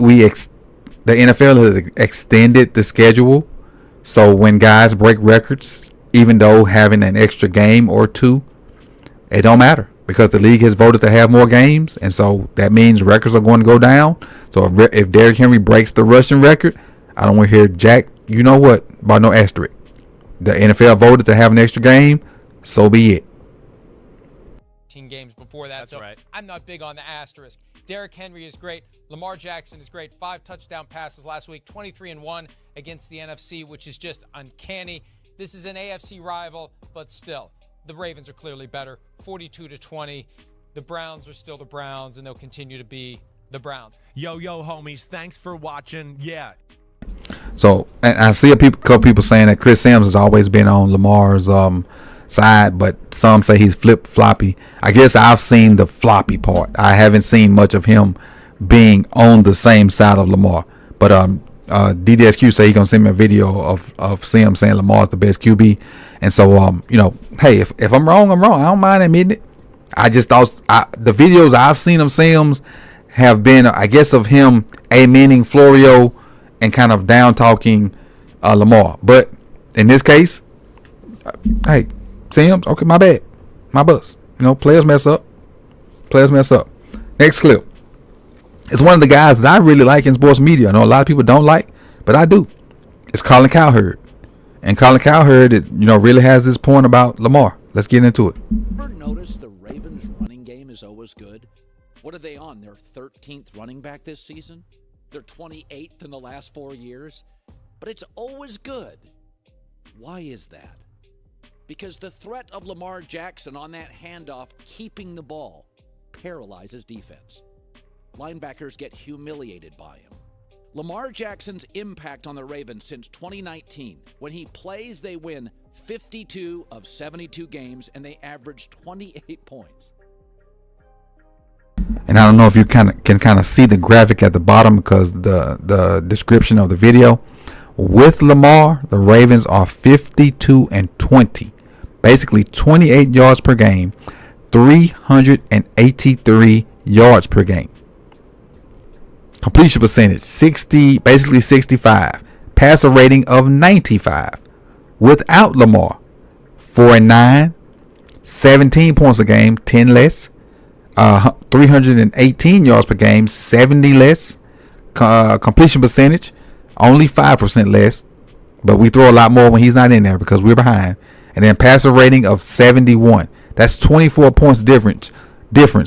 NFL has extended the schedule, so when guys break records, even though having an extra game or two, it don't matter. Because the league has voted to have more games, and so that means records are going to go down. So if Derrick Henry breaks the rushing record, I don't want to hear Jack, you know what, about no asterisk. The NFL voted to have an extra game, so be it. Games before that. That's so right. I'm not big on the asterisk. Derrick Henry is great. Lamar Jackson is great. 5 touchdown passes last week, 23-1 against the NFC, which is just uncanny. This is an AFC rival, but still. The Ravens are clearly better, 42-20. The Browns are still the Browns, and they'll continue to be the Browns. Yo, homies, thanks for watching. Yeah. So, and I see a couple people saying that Chris Sims has always been on Lamar's side, but some say he's flip-floppy. I guess I've seen the floppy part. I haven't seen much of him being on the same side of Lamar. But DDSQ say he's gonna send me a video of Sims saying Lamar's the best QB. And so hey, if I'm wrong, I'm wrong. I don't mind admitting it. I just thought the videos I've seen of Sims have been, I guess, of him amening Florio and kind of down talking Lamar. But in this case, hey, Sims, okay, my bad, my bus. Players mess up. Next clip. It's one of the guys that I really like in sports media. I know a lot of people don't like, but I do. It's Colin Cowherd. And Colin Cowherd, really has this point about Lamar. Let's get into it. Ever notice the Ravens' running game is always good? What are they on? Their 13th running back this season? They're 28th in the last 4 years? But it's always good. Why is that? Because the threat of Lamar Jackson on that handoff keeping the ball paralyzes defense. Linebackers get humiliated by him. Lamar Jackson's impact on the Ravens since 2019. When he plays, they win 52 of 72 games, and they average 28 points. And I don't know if you can see the graphic at the bottom because the description of the video. With Lamar, the Ravens are 52-20. Basically 28 yards per game, 383 yards per game. Completion percentage 65. Passer rating of 95. Without Lamar, 4-9, 17 points a game, 10 less. 318 yards per game, 70 less. Completion percentage only 5% less. But we throw a lot more when he's not in there because we're behind. And then passer rating of 71. That's 24 points difference,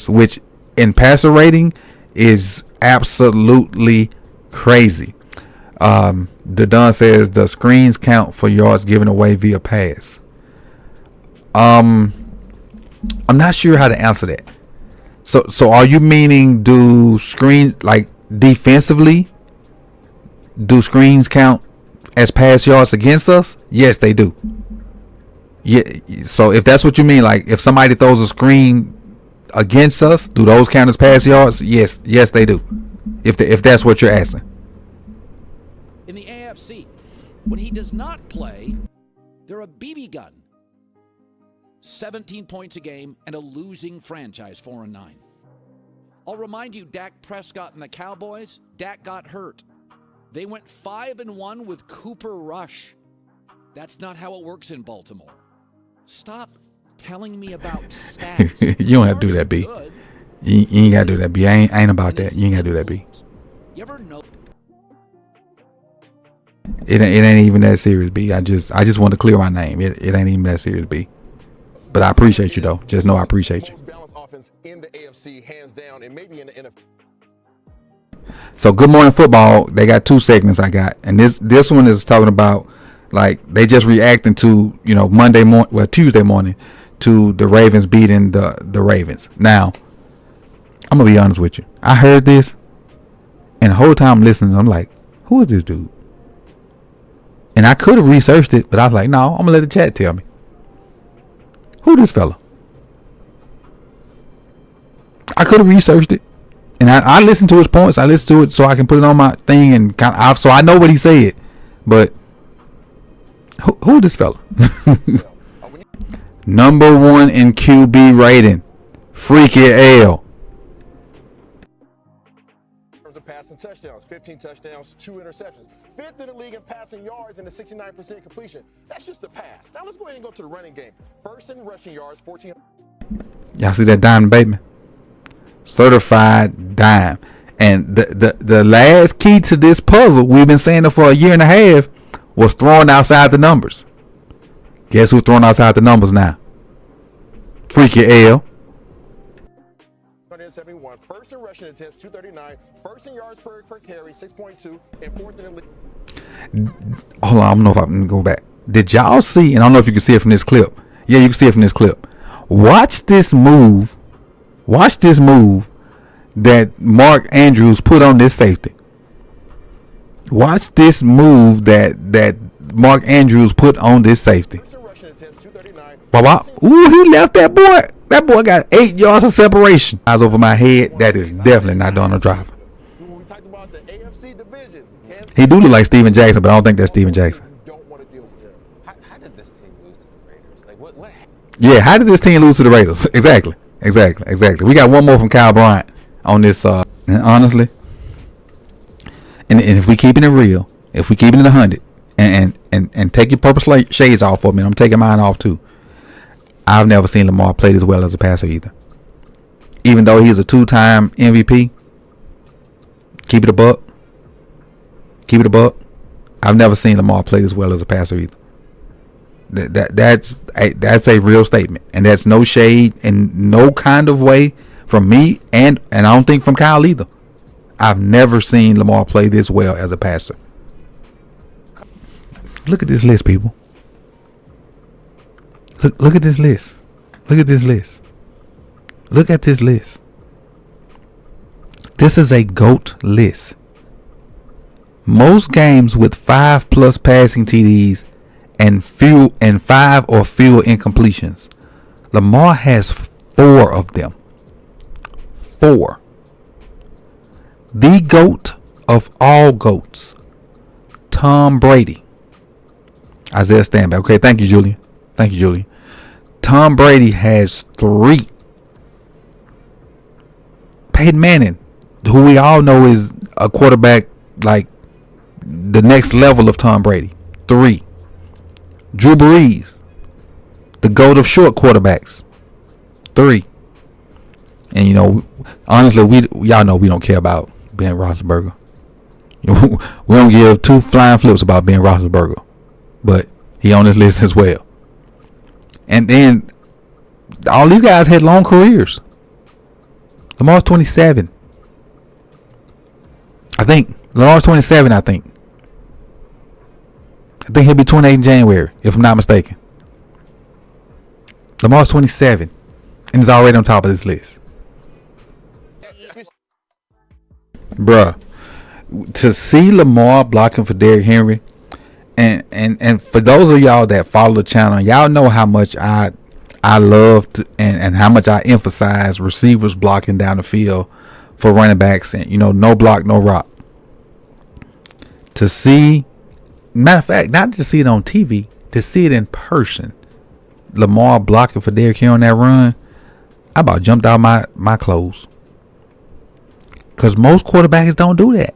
which in passer rating is absolutely crazy. The Don says the screens count for yards given away via pass. I'm not sure how to answer that. So are you meaning do screens, like defensively, do screens count as pass yards against us? Yes, they do. Yeah. So if that's what you mean, like if somebody throws a screen against us, do those count as pass yards? Yes, they do. If that's what you're asking. In the AFC, When he does not play, they're a BB gun. 17 points a game and a losing franchise, 4-9. I'll remind you, Dak Prescott and the Cowboys, Dak got hurt. They went 5-1 with Cooper Rush. That's not how it works in Baltimore. Stop telling me about stats. You don't have to do that, B. You ain't got to do that, B. I ain't about that. You ain't got to do that, B. You ever know? It ain't even that serious, B. I just want to clear my name. It ain't even that serious, B. But I appreciate you, though. Just know I appreciate you. Most balanced offense in the AFC, hands down, and maybe in the NFL. So Good Morning Football, they got 2 segments I got, and this one is talking about like they just reacting to Tuesday morning to the Ravens beating the Ravens. Now I'm gonna be honest with you. I heard this, and the whole time I'm listening, I'm like, who is this dude? And I could have researched it, but I was like, no, I'm gonna let the chat tell me. Who this fella? I could have researched it, and I listened to his points. I listened to it so I can put it on my thing and so I know what he said. But who this fella? Number 1 in QB rating, Freaky L. In terms of passing touchdowns, 15 touchdowns, 2 interceptions. 5th in the league in passing yards and a 69% completion. That's just the pass. Now let's go ahead and go to the running game. 1st in rushing yards, 14. Y'all see that dime, baby? Certified dime. And the last key to this puzzle, we've been saying it for a year and a half, was throwing outside the numbers. Guess who's throwing outside the numbers now? Freaky L. 171. 1st in rushing attempts, 239. 1st in yards per carry, 6.2. And 4th in the league. Hold on, I don't know if I can go back. Did y'all see, and I don't know if you can see it from this clip. Yeah, you can see it from this clip. Watch this move that Mark Andrews put on this safety. Watch this move that Mark Andrews put on this safety. Wow. Ooh, he left that boy. That boy got 8 yards of separation. Eyes over my head. That is definitely not Donald Driver. He do look like Steven Jackson, but I don't think that's Steven Jackson. How did this team lose to the Raiders? Like what? Yeah, how did this team lose to the Raiders? Exactly. We got one more from Kyle Bryant on this. And honestly, and if we keeping it real, if we keeping it 100, and take your purple shades off for me, I'm taking mine off too. I've never seen Lamar play as well as a passer either. Even though he's a 2-time MVP, keep it a buck. I've never seen Lamar play as well as a passer either. That's a real statement, and that's no shade in no kind of way from me, and I don't think from Kyle either. I've never seen Lamar play this well as a passer. Look at this list, people. Look at this list. Look at this list. This is a GOAT list. Most games with 5+ passing TDs and 5 or fewer incompletions. Lamar has 4 of them. 4. The GOAT of all GOATs, Tom Brady. Isaiah Stanback. Okay, thank you, Julian. Tom Brady has 3. Peyton Manning, who we all know is a quarterback like the next level of Tom Brady, 3. Drew Brees, the GOAT of short quarterbacks, 3. And honestly, y'all know we don't care about Ben Roethlisberger. We don't give 2 flying flips about Ben Roethlisberger, but he on this list as well. And then all these guys had long careers. Lamar's 27. I think Lamar's 27. I think he'll be 28 in January, if I'm not mistaken. Lamar's 27 and is already on top of this list. Bruh, to see Lamar blocking for Derrick Henry, and for those of y'all that follow the channel, y'all know how much I love and how much I emphasize receivers blocking down the field for running backs, and no block, no rock. To see Matter of fact, not to see it on TV, to see it in person. Lamar blocking for Derrick Henry on that run, I about jumped out my clothes. Because most quarterbacks don't do that.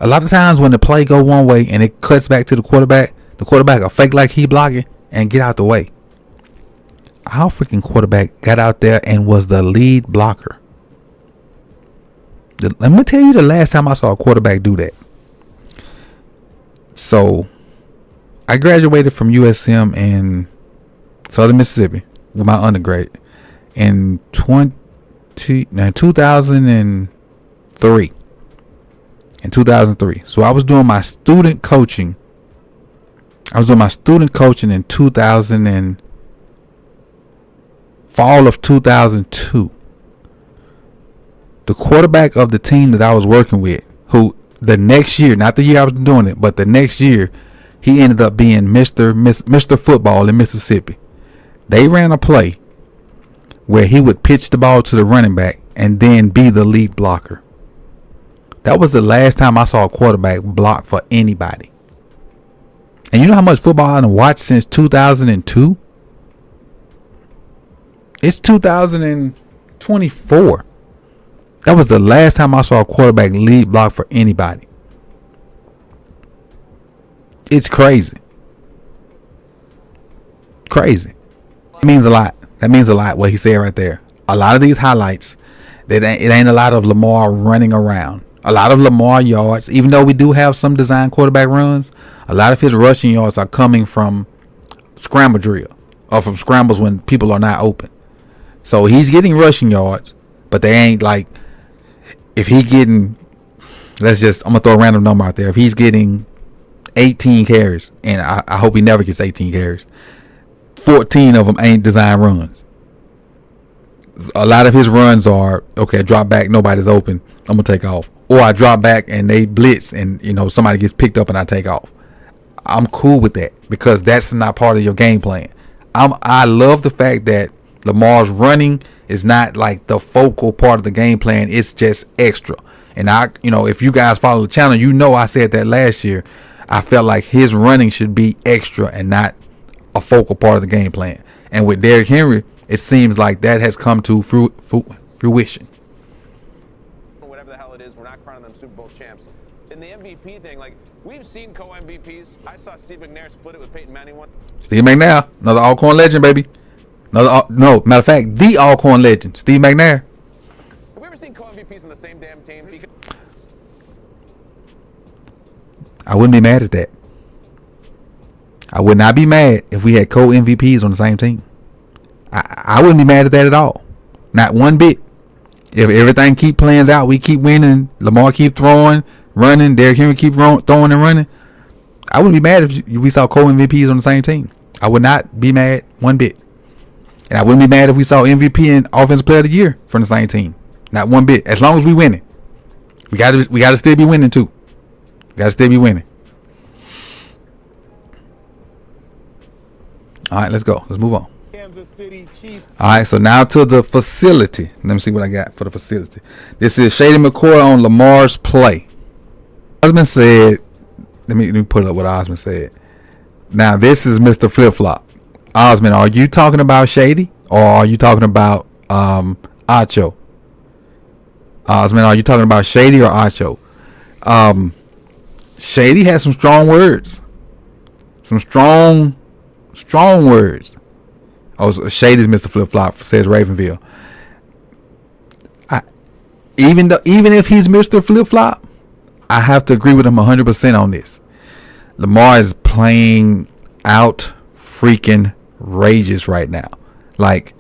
A lot of times when the play go one way and it cuts back to the quarterback will fake like he blocking and get out the way. Our freaking quarterback got out there and was the lead blocker. Let me tell you the last time I saw a quarterback do that. So, I graduated from USM in Southern Mississippi with my undergrad in 2003. In 2003. So I was doing my student coaching. In fall of 2002. The quarterback of the team that I was working with, who the next year, not the year I was doing it, but the next year, he ended up being Mr. Football in Mississippi. They ran a play where he would pitch the ball to the running back and then be the lead blocker. That was the last time I saw a quarterback block for anybody. And you know how much football I've watched since 2002? It's 2024. That was the last time I saw a quarterback lead block for anybody. It's crazy. Crazy. It means a lot. That means a lot what he said right there. A lot of these highlights, it ain't a lot of Lamar running around. A lot of Lamar yards, even though we do have some design quarterback runs, a lot of his rushing yards are coming from scramble drill or from scrambles when people are not open. So he's getting rushing yards, but they ain't like, if he getting, I'm gonna throw a random number out there. If he's getting 18 carries, and I hope he never gets 18 carries, 14 of them ain't design runs. A lot of his runs are, okay, drop back, nobody's open, I'm gonna take off. Or I drop back and they blitz and somebody gets picked up and I take off. I'm cool with that because that's not part of your game plan. I love the fact that Lamar's running is not like the focal part of the game plan. It's just extra. And if you guys follow the channel, I said that last year. I felt like his running should be extra and not a focal part of the game plan. And with Derrick Henry, it seems like that has come to fruition. Whatever the hell it is, we're not crowning them Super Bowl champs. In the MVP thing, like, we've seen co-MVPs. I saw Steve McNair split it with Peyton Manning once. Steve McNair, another Alcorn legend, baby. Matter of fact, the Alcorn legend, Steve McNair. Have we ever seen co-MVPs on the same damn team? I wouldn't be mad at that. I would not be mad if we had co-MVPs on the same team. I wouldn't be mad at that at all. Not one bit. If everything keep playing out, we keep winning, Lamar keep throwing, running, Derrick Henry keep throwing and running, I wouldn't be mad if we saw co-MVPs on the same team. I would not be mad one bit. And I wouldn't be mad if we saw MVP and Offensive Player of the Year from the same team. Not one bit. As long as we winning. We gotta still be winning too. We gotta still be winning. All right, let's go. Let's move on. Kansas City Chiefs. All right, so now to the facility. Let me see what I got for the facility. This is Shady McCoy on Lamar's play. Osmond said, let me put up what Osmond said. Now, this is Mr. Flip Flop. Osmond, are you talking about Shady or are you talking about Acho? Osmond, are you talking about Shady or Acho? Shady has some strong words. Some strong words. Oh, so Shady's Mr. Flip Flop, says Ravenville. Even if he's Mr. Flip Flop, I have to agree with him 100% on this. Lamar is playing out freaking rages right now. Like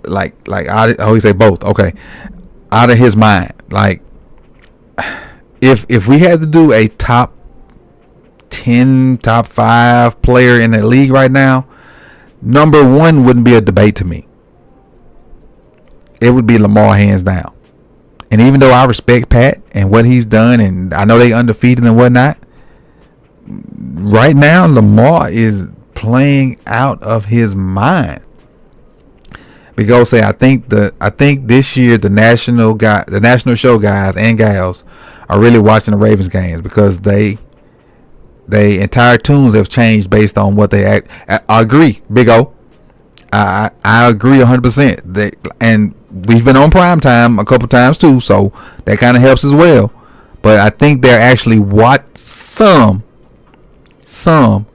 I always say both. Okay, out of his mind. Like if we had to do a top 10, top 5 player in the league right now, number 1 wouldn't be a debate to me. It would be Lamar hands down. And even though I respect Pat and what he's done, and I know they undefeated and whatnot, right now Lamar is playing out of his mind. Because I think this year the national show guys and gals are really watching the Ravens games because they They entire tunes have changed based on what they act. I agree, Big O. I agree 100%. And we've been on prime time a couple times too, so that kind of helps as well. But I think they're actually some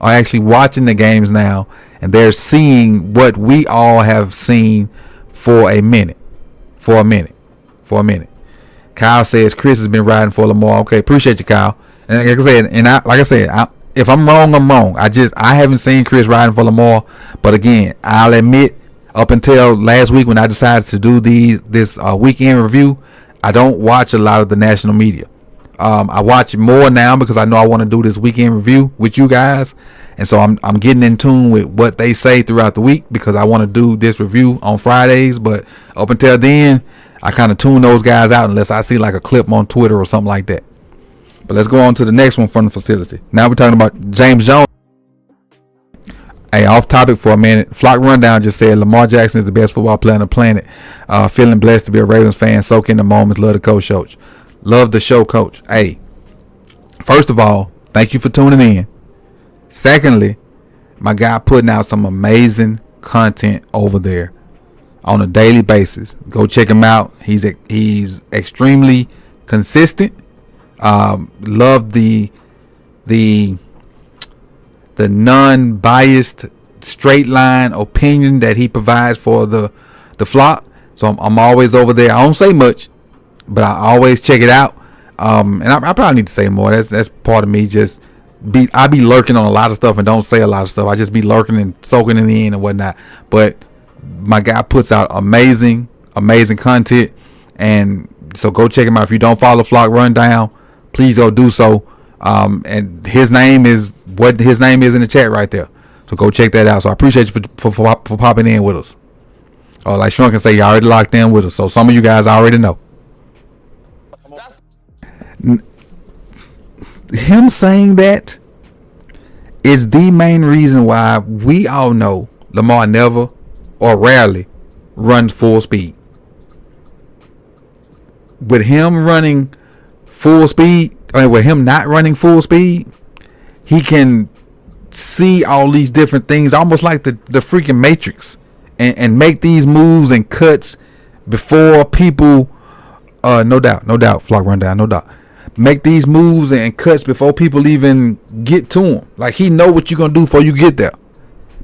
are actually watching the games now, and they're seeing what we all have seen for a minute. Kyle says Chris has been riding for Lamar. Okay, appreciate you, Kyle. And like I said, if I'm wrong, I'm wrong. I haven't seen Chris riding for Lamar, but again, I'll admit, up until last week when I decided to do this weekend review, I don't watch a lot of the national media. I watch it more now because I know I want to do this weekend review with you guys, and so I'm getting in tune with what they say throughout the week because I want to do this review on Fridays. But up until then, I kind of tune those guys out unless I see like a clip on Twitter or something like that. But let's go on to the next one from the facility. Now we're talking about James Jones. Hey, off topic for a minute. Flock Rundown just said Lamar Jackson is the best football player on the planet. Feeling blessed to be a Ravens fan. Soak in the moments. Love the coach. Love the show, coach. Hey, first of all, thank you for tuning in. Secondly, my guy putting out some amazing content over there on a daily basis. Go check him out. He's extremely consistent. Love the non-biased, straight line opinion that he provides for the flock. So I'm always over there. I don't say much, but I always check it out. And I probably need to say more. That's part of me. I be lurking on a lot of stuff and don't say a lot of stuff. I just be lurking and soaking in the end and whatnot. But my guy puts out amazing content, and so go check him out. If you don't follow Flock Rundown, please go do so. And his name is what his name is in the chat right there. So go check that out. So I appreciate you for popping in with us. Or like Sean can say, you already locked in with us. So some of you guys already know. Him saying that is the main reason why we all know Lamar never or rarely runs full speed. With him running full speed, with him not running full speed, he can see all these different things, almost like the freaking Matrix, and make these moves and cuts before people. No doubt, Flock Rundown, no doubt. Make these moves and cuts before people even get to him. Like he know what you're gonna do before you get there,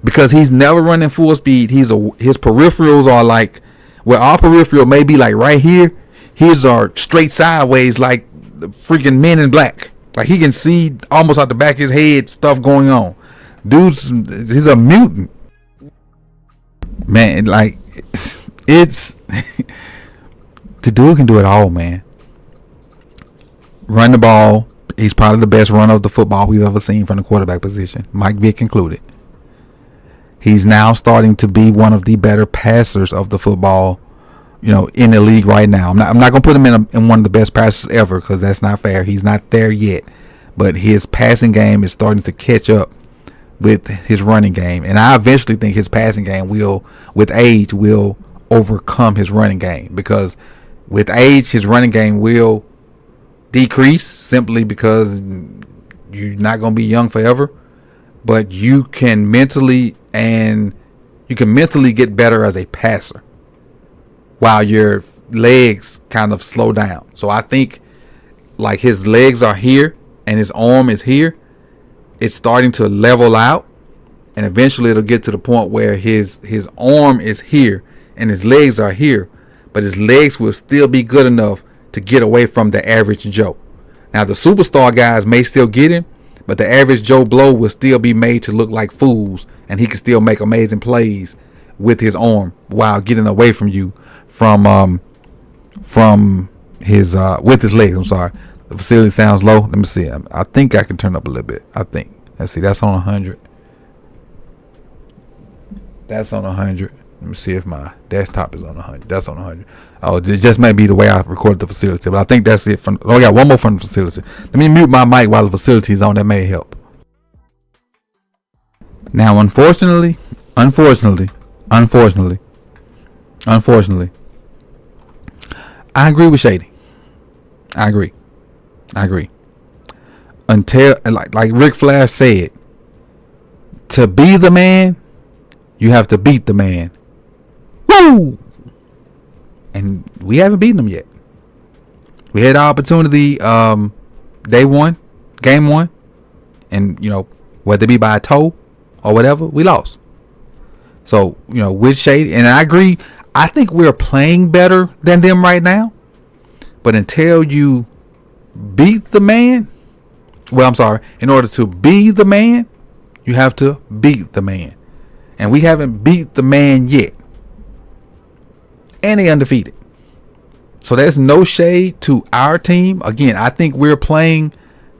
because he's never running full speed. His peripherals are like, where our peripheral may be like right here, his are straight sideways like the freaking Men in Black. Like he can see almost out the back of his head stuff going on. He's a mutant, man. Like it's the dude can do it all, man. Run the ball. He's probably the best runner of the football we've ever seen from the quarterback position, Mike Vick included. He's now starting to be one of the better passers of the football, in the league right now. I'm not gonna put him in one of the best passers ever, because that's not fair. He's not there yet, but his passing game is starting to catch up with his running game, and I eventually think his passing game with age, will overcome his running game, because with age, his running game will decrease simply because you're not going to be young forever, but you can mentally get better as a passer while your legs kind of slow down. So I think like his legs are here and his arm is here. It's starting to level out, and eventually it'll get to the point where his arm is here and his legs are here, but his legs will still be good enough to get away from the average Joe. Now the superstar guys may still get him, but the average Joe Blow will still be made to look like fools, and he can still make amazing plays with his arm while getting away from you from his with his legs. I'm sorry. The facility sounds low. Let me see. I think I can turn up a little bit. I think. Let's see. That's on 100. That's on 100. Let me see if my desktop is on 100. That's on 100. Oh, it just may be the way I recorded the facility, but I think that's it. I got one more from the facility. Let me mute my mic while the facility is on. That may help. Now, unfortunately, I agree with Shady. I agree. until like Ric Flair said, to be the man, you have to beat the man. Woo! And we haven't beaten them yet. We had the opportunity day one, game one, and whether it be by a toe or whatever, we lost. So, with Shady, and I agree, I think we're playing better than them right now. But until you beat the man, in order to be the man, you have to beat the man. And we haven't beat the man yet. And they undefeated. So there's no shade to our team. Again, I think we're playing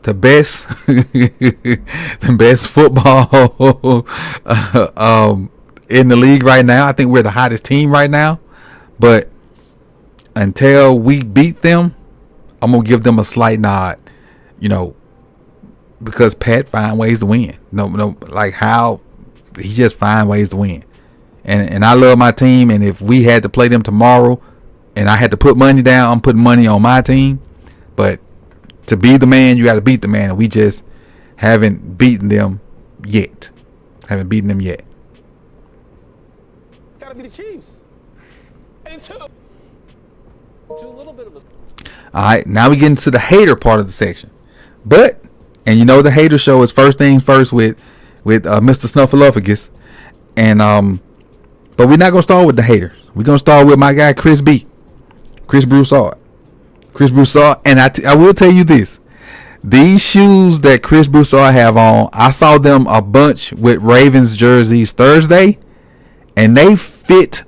the best the best football in the league right now. I think we're the hottest team right now. But until we beat them, I'm going to give them a slight nod, because Pat find ways to win. No, like how he just find ways to win. And I love my team, and if we had to play them tomorrow and I had to put money down, I'm putting money on my team. But to be the man, you got to beat the man, and we just haven't beaten them yet. Got to be the Chiefs. And two little bit of a. All right, now we get into the hater part of the section. But, and the hater show is first things first with Mr. Snuffleupagus. And but we're not gonna start with the haters. We're gonna start with my guy Chris Broussard. And I will tell you this: these shoes that Chris Broussard have on, I saw them a bunch with Ravens jerseys Thursday, and they fit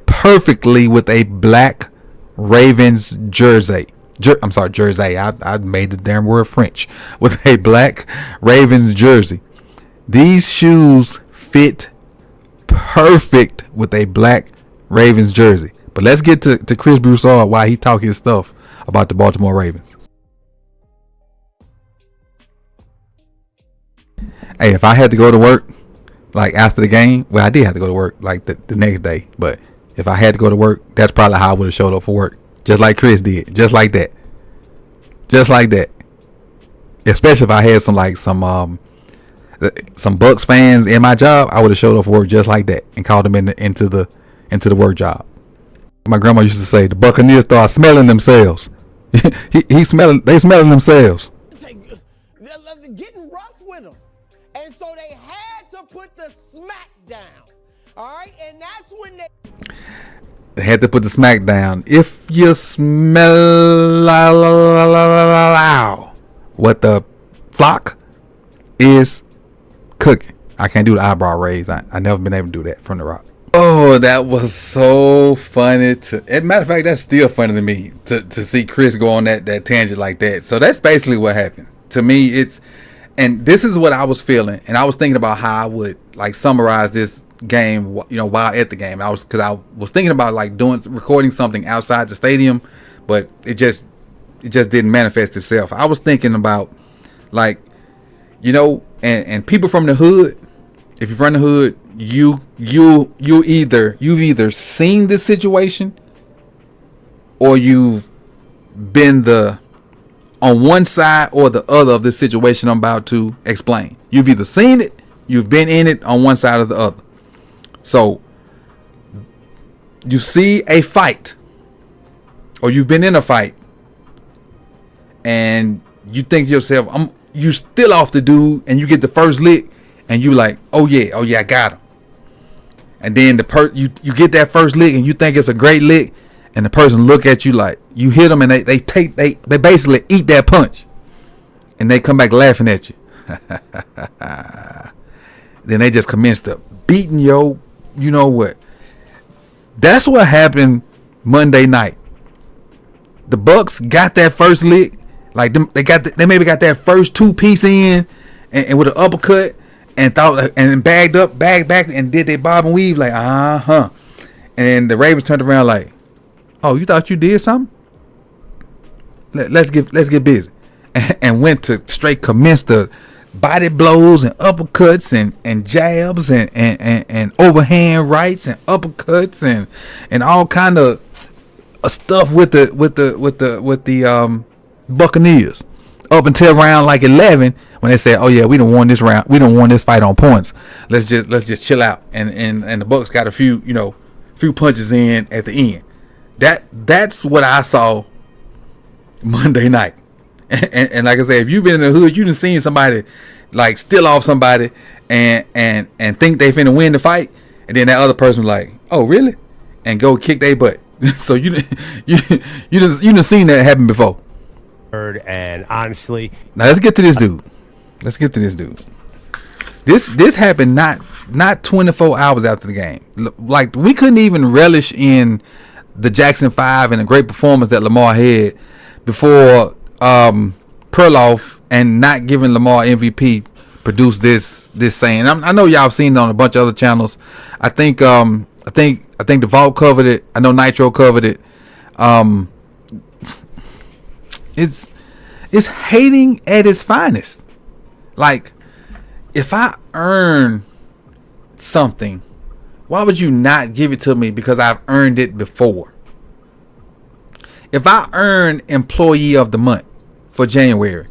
perfectly with a black Ravens jersey. Jersey. I made the damn word French. With a black Ravens jersey. These shoes fit perfect with a black Ravens jersey. But let's get to Chris Broussard while he talking his stuff about the Baltimore Ravens. Hey, if I had to go to work like after the game, well, I did have to go to work like the next day, but if I had to go to work, that's probably how I would have showed up for work. Just like Chris did. Just like that. Especially if I had some Bucks fans in my job, I would have showed up for work just like that and called them into the work job. My grandma used to say the Buccaneers start smelling themselves. They smelling themselves. They're getting rough with them. And so they had to put the smack down. All right? And that's when they had to put the smack down. If you smell what the flock is cooking. I can't do the eyebrow raise. I never been able to do that from the Rock. Oh, that was so funny. As a matter of fact, that's still funny to me to see Chris go on that tangent like that. So that's basically what happened. To me, and this is what I was feeling. And I was thinking about how I would like summarize this game, while at the game. I was thinking about like recording something outside the stadium, but it just didn't manifest itself. I was thinking about like, and people from the hood, if you're from the hood, you've either seen this situation or you've been on one side or the other of this situation I'm about to explain. You've either seen it, you've been in it on one side or the other. So you see a fight or you've been in a fight and you think to yourself, you still off the dude, and you get the first lick and you like, oh yeah, I got him. And then you get that first lick and you think it's a great lick, and the person look at you like you hit them, and they basically eat that punch, and they come back laughing at you. Then they just commence to beating you know what. That's what happened Monday night. The Bucks got that first lick, like they maybe got that first 2-piece in, and with an uppercut, and bagged back, and did their bob and weave like and the Ravens turned around like, oh, you thought you did something? Let's get busy, and went to straight commence the body blows and uppercuts and jabs and overhand rights and uppercuts and all kind of stuff with the Buccaneers. up until round like 11 when they said, "Oh yeah, we don't won this round. We don't won this fight on points. Let's just chill out." And the Bucks got a few punches in at the end. That's what I saw Monday night. And like I said, if you've been in the hood, you done seen somebody like steal off somebody and think they finna win the fight, and then that other person like, "Oh really?" and go kick their butt. So you done seen that happen before. And honestly, now let's get to this dude. This happened not 24 hours after the game. Like, we couldn't even relish in the Jackson 5 and the great performance that Lamar had before Perloff and not giving Lamar MVP produced this saying. I know y'all have seen it on a bunch of other channels. I think the Vault covered it. I know Nitro covered it. It's hating at its finest. Like, if I earn something, why would you not give it to me because I've earned it before? If I earn Employee of the Month for January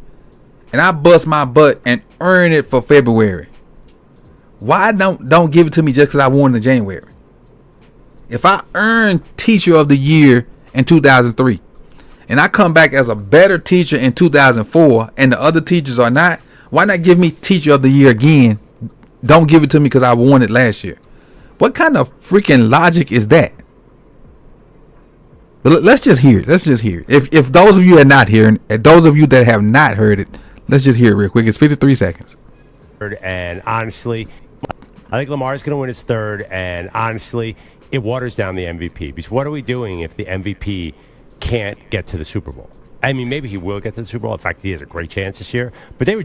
and I bust my butt and earn it for February, why don't give it to me just because I won in January? If I earn Teacher of the Year in 2003 and I come back as a better teacher in 2004 and the other teachers are not, why not give me Teacher of the Year again? Don't give it to me because I won it last year. What kind of freaking logic is that? But let's just hear it. If those of you are not hearing, and those of you that have not heard it, let's just hear it real quick. It's 53 seconds. And honestly, I think Lamar's going to win his third. And honestly, it waters down the MVP. Because what are we doing if the MVP can't get to the Super Bowl? I mean, maybe he will get to the Super Bowl. In fact, he has a great chance this year. But they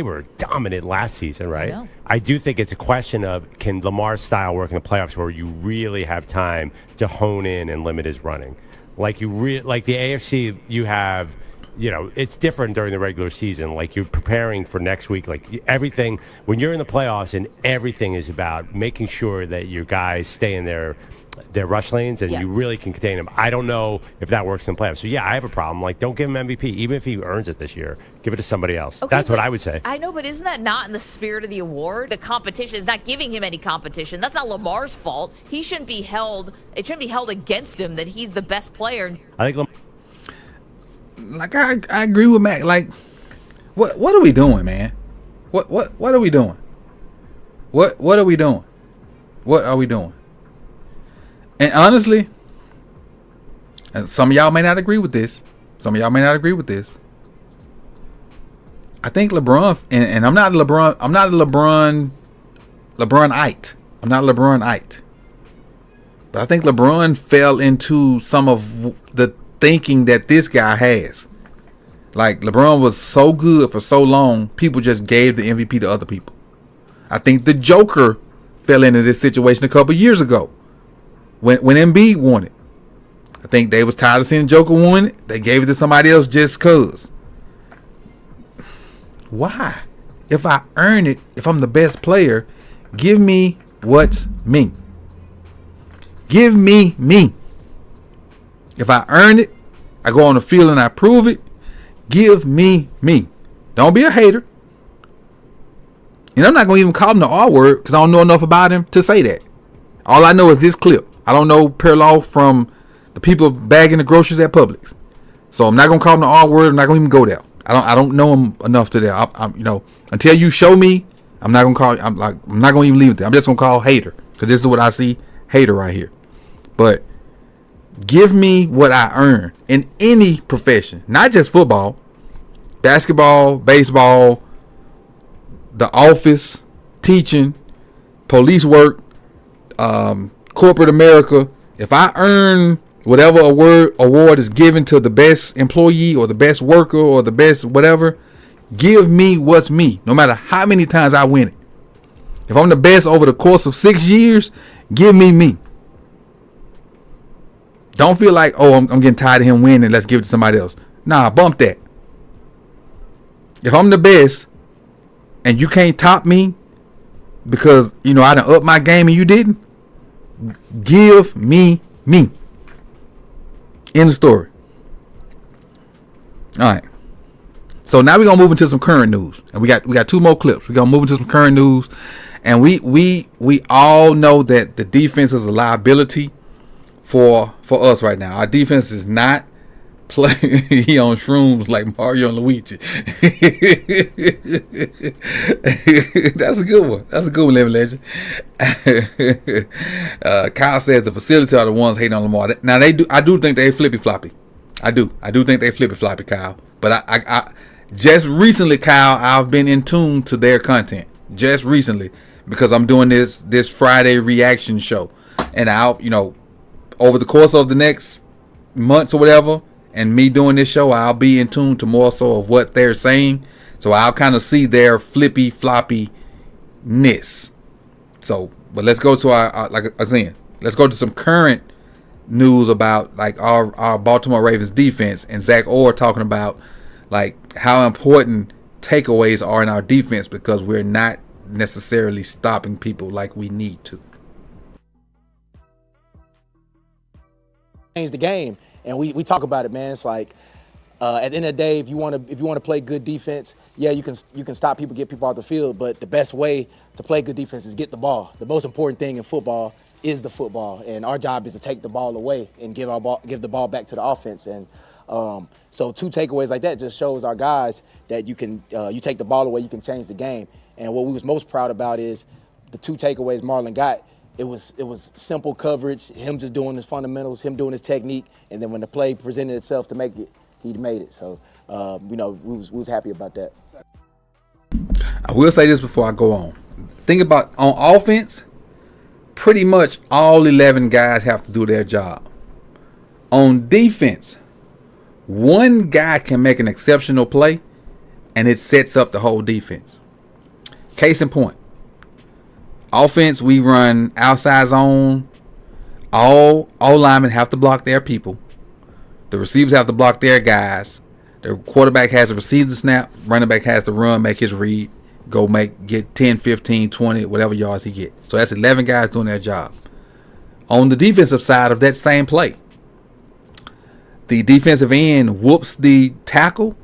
were dominant last season, right? I do think it's a question of, can Lamar's style work in the playoffs where you really have time to hone in and limit his running? Like the AFC, you have, it's different during the regular season. Like, you're preparing for next week. Like, everything, when you're in the playoffs, and everything is about making sure that your guys stay in their rush lanes and you really can contain them. I don't know if that works in playoffs. So, yeah, I have a problem. Like, don't give him MVP. Even if he earns it this year, give it to somebody else. Okay, that's what I would say. I know, but isn't that not in the spirit of the award? The competition is not giving him any competition. That's not Lamar's fault. He shouldn't be held. It shouldn't be held against him that he's the best player. I think I agree with Mac. Like, what are we doing, man? What are we doing? What are we doing? What are we doing? And honestly, and some of y'all may not agree with this. I think LeBron, and I'm not a LeBronite. I'm not a LeBronite. But I think LeBron fell into some of the thinking that this guy has. Like, LeBron was so good for so long, people just gave the MVP to other people. I think the Joker fell into this situation a couple years ago when Embiid won it. I think they was tired of seeing Joker win it. They gave it to somebody else just cause. Why? If I earn it, if I'm the best player, give me what's me. Give me me. If I earn it, I go on the field and I prove it. Give me me. Don't be a hater. And I'm not going to even call him the R word because I don't know enough about him to say that. All I know is this clip. I don't know Perloff from the people bagging the groceries at Publix. So I'm not going to call him the R word. I'm not going to even go there. I don't know him enough to that. Until you show me, I'm not going to call. I'm not going to even leave it there. I'm just going to call hater because this is what I see. Hater right here. But give me what I earn in any profession, not just football, basketball, baseball, the office, teaching, police work, corporate America. If I earn whatever award is given to the best employee or the best worker or the best whatever, give me what's me, no matter how many times I win it. If I'm the best over the course of 6 years, give me me. Don't feel like, oh, I'm getting tired of him winning, let's give it to somebody else. Nah, bump that. If I'm the best and you can't top me because, I done up my game and you didn't, give me me. End of story. All right. So now we're gonna move into some current news, and we got 2 more clips. We're gonna move into some current news, and we all know that the defense is a liability for us right now. Our defense is not playing. He on shrooms like Mario and Luigi. That's a good one. That's a good one, Living Legend. Kyle says the facility are the ones hating on Lamar. Now I do think they flippy floppy. I do think they flippy floppy, Kyle. But I just recently, Kyle, I've been in tune to their content. Just recently, because I'm doing this Friday reaction show, and over the course of the next months or whatever, and me doing this show, I'll be in tune to more so of what they're saying. So I'll kind of see their flippy floppy-ness. So, but let's go to let's go to some current news about like our Baltimore Ravens defense, and Zach Orr talking about like how important takeaways are in our defense because we're not necessarily stopping people like we need to. Change the game, and we talk about it, man. It's like at the end of the day, if you want to play good defense, yeah, you can stop people, get people off the field, but the best way to play good defense is get the ball. The most important thing in football is the football, and our job is to take the ball away and give the ball back to the offense. And so 2 takeaways like that just shows our guys that you take the ball away, you can change the game. And what we was most proud about is the 2 takeaways Marlon got. It was simple coverage, him just doing his fundamentals, him doing his technique, and then when the play presented itself to make it, he made it. So, we was happy about that. I will say this before I go on. Think about on offense, pretty much all 11 guys have to do their job. On defense, 1 guy can make an exceptional play, and it sets up the whole defense. Case in point. Offense, we run outside zone. All linemen have to block their people. The receivers have to block their guys. The quarterback has to receive the snap. Running back has to run, make his read, get 10, 15, 20, whatever yards he get. So that's 11 guys doing their job. On the defensive side of that same play, the defensive end whoops the tackle,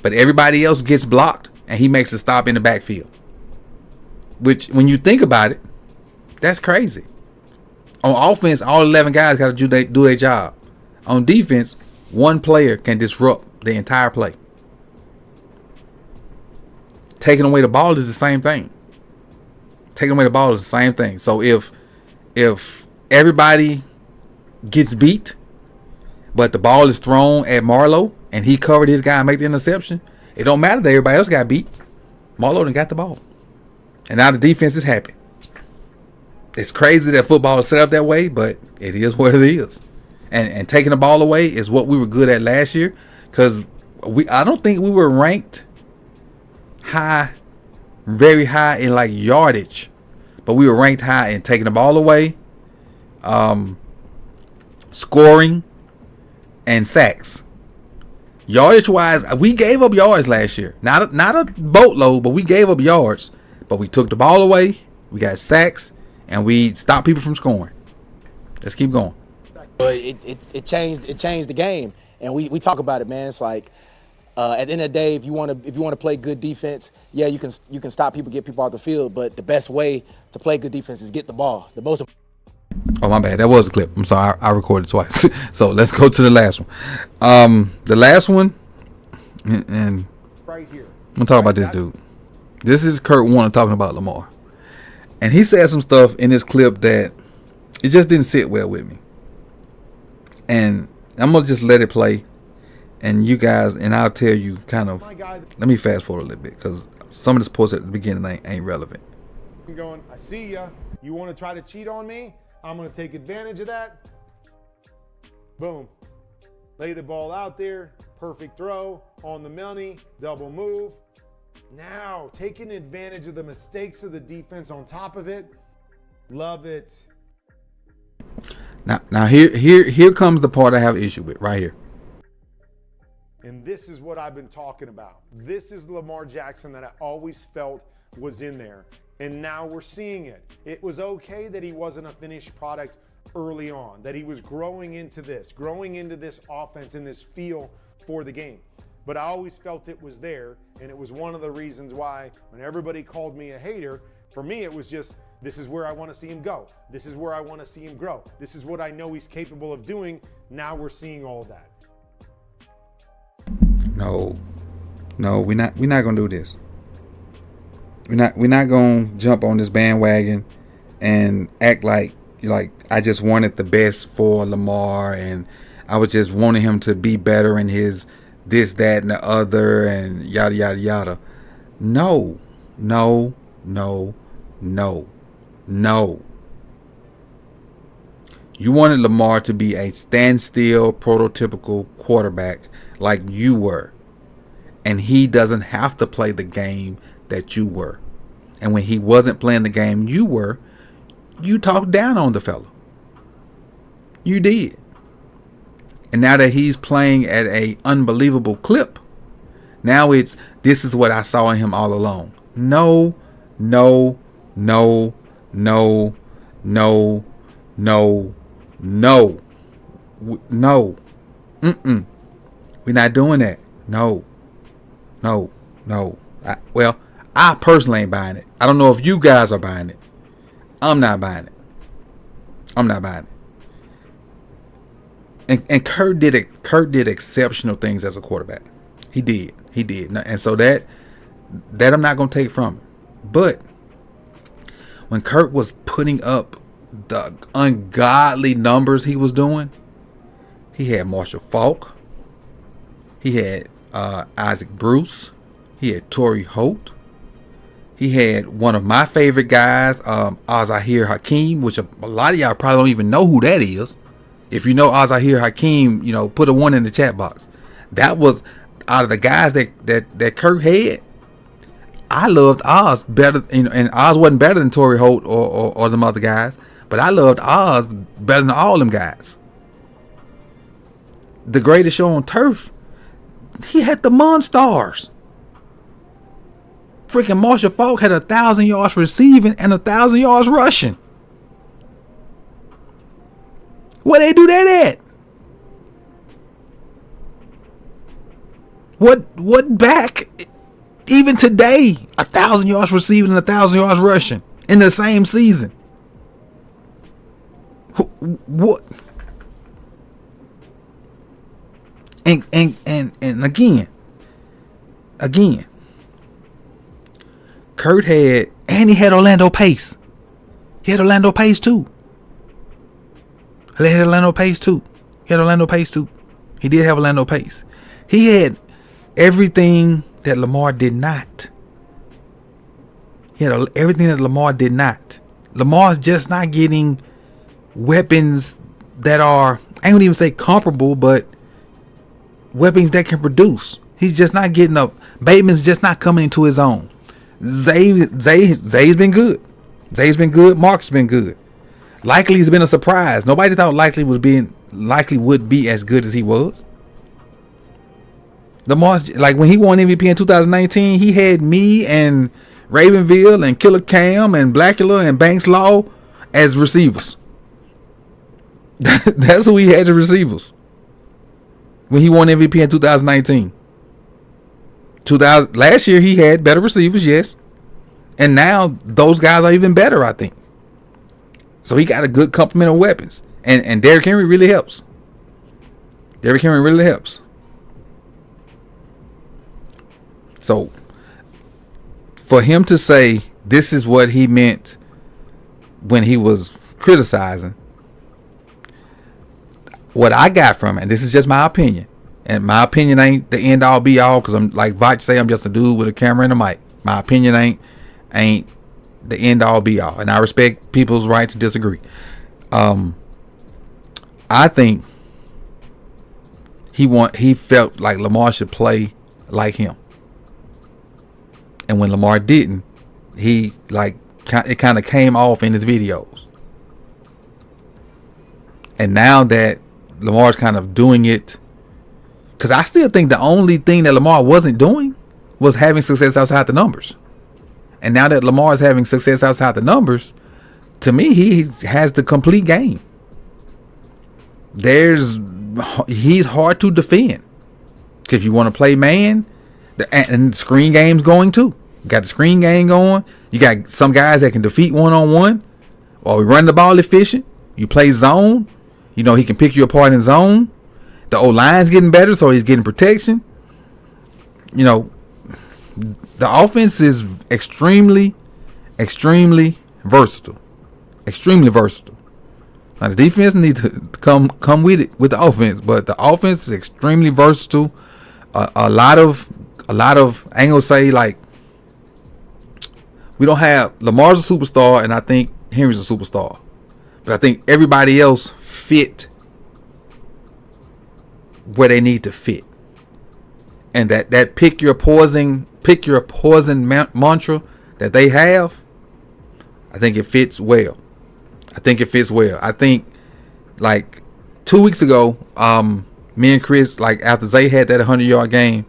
but everybody else gets blocked, and he makes a stop in the backfield. Which, when you think about it, that's crazy. On offense, all 11 guys got to do their job. On defense, 1 player can disrupt the entire play. Taking away the ball is the same thing. So if everybody gets beat, but the ball is thrown at Marlowe and he covered his guy and make the interception, it don't matter that everybody else got beat. Marlowe done got the ball. And now the defense is happy. It's crazy that football is set up that way, but it is what it is. And taking the ball away is what we were good at last year, because I don't think we were ranked very high in like yardage, but we were ranked high in taking the ball away, scoring, and sacks. Yardage wise, we gave up yards last year. Not a boatload, but we gave up yards. But we took the ball away, we got sacks, and we stopped people from scoring. Let's keep going. But it changed the game, and we talk about it, man. It's like at the end of the day, if you want to play good defense, yeah, you can stop people, get people off the field. But the best way to play good defense is get the ball. Oh, my bad. That was a clip. I'm sorry. I recorded twice. So let's go to the last one. The last one, and right here. I'm gonna talk about this dude. This is Kurt Warner talking about Lamar. And he said some stuff in this clip that it just didn't sit well with me. And I'm going to just let it play. And you guys, and I'll tell you kind of, let me fast forward a little bit, because some of the sports at the beginning ain't relevant. Going, I see ya. You want to try to cheat on me? I'm going to take advantage of that. Boom. Lay the ball out there. Perfect throw. On the money. Double move. Now, taking advantage of the mistakes of the defense on top of it. Love it. Now here comes the part I have issue with right here. And this is what I've been talking about. This is Lamar Jackson that I always felt was in there. And now we're seeing it. It was okay that he wasn't a finished product early on, that he was growing into this offense and this feel for the game. but I always felt it was there, and it was one of the reasons why when everybody called me a hater, for me it was just, this is where I want to see him go. This is where I want to see him grow. This is what I know he's capable of doing. Now we're seeing all that. No, we're not gonna do this. We're not gonna jump on this bandwagon and act like I just wanted the best for Lamar and I was just wanting him to be better in his this, that, and the other and yada yada yada. No. You wanted Lamar to be a standstill, prototypical quarterback like you were. And he doesn't have to play the game that you were. And when he wasn't playing the game you were, you talked down on the fella. You did. And now that he's playing at a unbelievable clip, now it's, this is what I saw in him all along. No. We're not doing that. No. I personally ain't buying it. I don't know if you guys are buying it. I'm not buying it. And Kurt did exceptional things as a quarterback. He did. And so that I'm not going to take from him. But when Kurt was putting up the ungodly numbers he was doing, he had Marshall Faulk. He had Isaac Bruce. He had Torrey Holt. He had one of my favorite guys, Azahir Hakeem, which a lot of y'all probably don't even know who that is. If you know Azahir Hakeem, put a 1 in the chat box. That was out of the guys that Kurt had. I loved Oz better, and Oz wasn't better than Torrey Holt or them other guys, but I loved Oz better than all them guys. The greatest show on turf, he had the Monstars. Freaking Marshall Faulk had 1,000 yards receiving and 1,000 yards rushing. Where they do that at? What back? Even today, 1,000 yards receiving and 1,000 yards rushing in the same season. What? And again, Kurt had, and he had Orlando Pace. He had Orlando Pace too. He did have Orlando Pace. He had everything that Lamar did not. Lamar's just not getting weapons that are, I don't even say comparable, but weapons that can produce. He's just not getting up. Bateman's just not coming into his own. Zay's been good. Mark's been good. Likely's been a surprise. Nobody thought Likely would be as good as he was. Lamar's, like when he won MVP in 2019, he had me and Ravenville and Killer Cam and Blackula and Banks Law as receivers. That's who he had as receivers when he won MVP in 2019. Last year he had better receivers, yes, and now those guys are even better, I think. So he got a good complement of weapons, and Derrick Henry really helps. So for him to say this is what he meant when he was criticizing, what I got from it, and this is just my opinion, and my opinion ain't the end all be all, because I'm like Vach say, I'm just a dude with a camera and a mic. My opinion ain't the end all be all, and I respect people's right to disagree. I think he felt like Lamar should play like him, and when Lamar didn't, it kind of came off in his videos. And now that Lamar's kind of doing it, because I still think the only thing that Lamar wasn't doing was having success outside the numbers. And now that Lamar is having success outside the numbers, to me, he has the complete game. He's hard to defend If you want to play man, and the screen game's going too. You got the screen game going. You got some guys that can defeat one-on-one, or we run the ball efficient. You play zone. You know, he can pick you apart in zone. The O-line's getting better, so he's getting protection. You know, the offense is extremely, extremely versatile. Extremely versatile. Now the defense needs to come with it with the offense, but the offense is extremely versatile. A lot of I ain't gonna say like we don't have Lamar's a superstar, and I think Henry's a superstar, but I think everybody else fit where they need to fit, and that pick your poison mantra that they have, I think it fits well. I think like 2 weeks ago, me and Chris, like after Zay had that 100-yard game,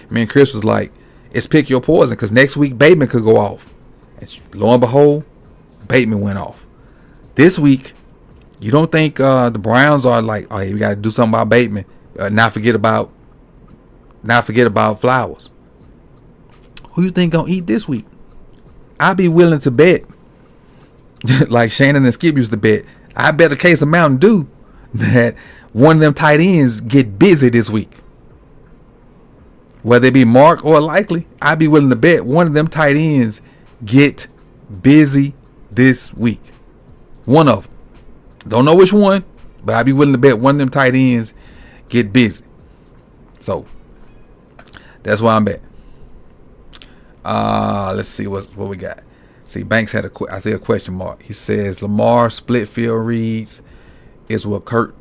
me and Chris was like, it's pick your poison, because next week Bateman could go off. And lo and behold, Bateman went off. This week, you don't think the Browns are like, oh, we got to do something about Bateman, not forget about Flowers. Who you think gonna eat this week? I'd be willing to bet, like Shannon and Skip used to bet, I bet a case of Mountain Dew that one of them tight ends get busy this week. Whether it be Mark or Likely, I'd be willing to bet one of them tight ends get busy this week. One of them. Don't know which one, but I'd be willing to bet one of them tight ends get busy. So that's why I'm betting. Let's see what we got. See, Banks had a question mark. He says Lamar split field reads is what Kirk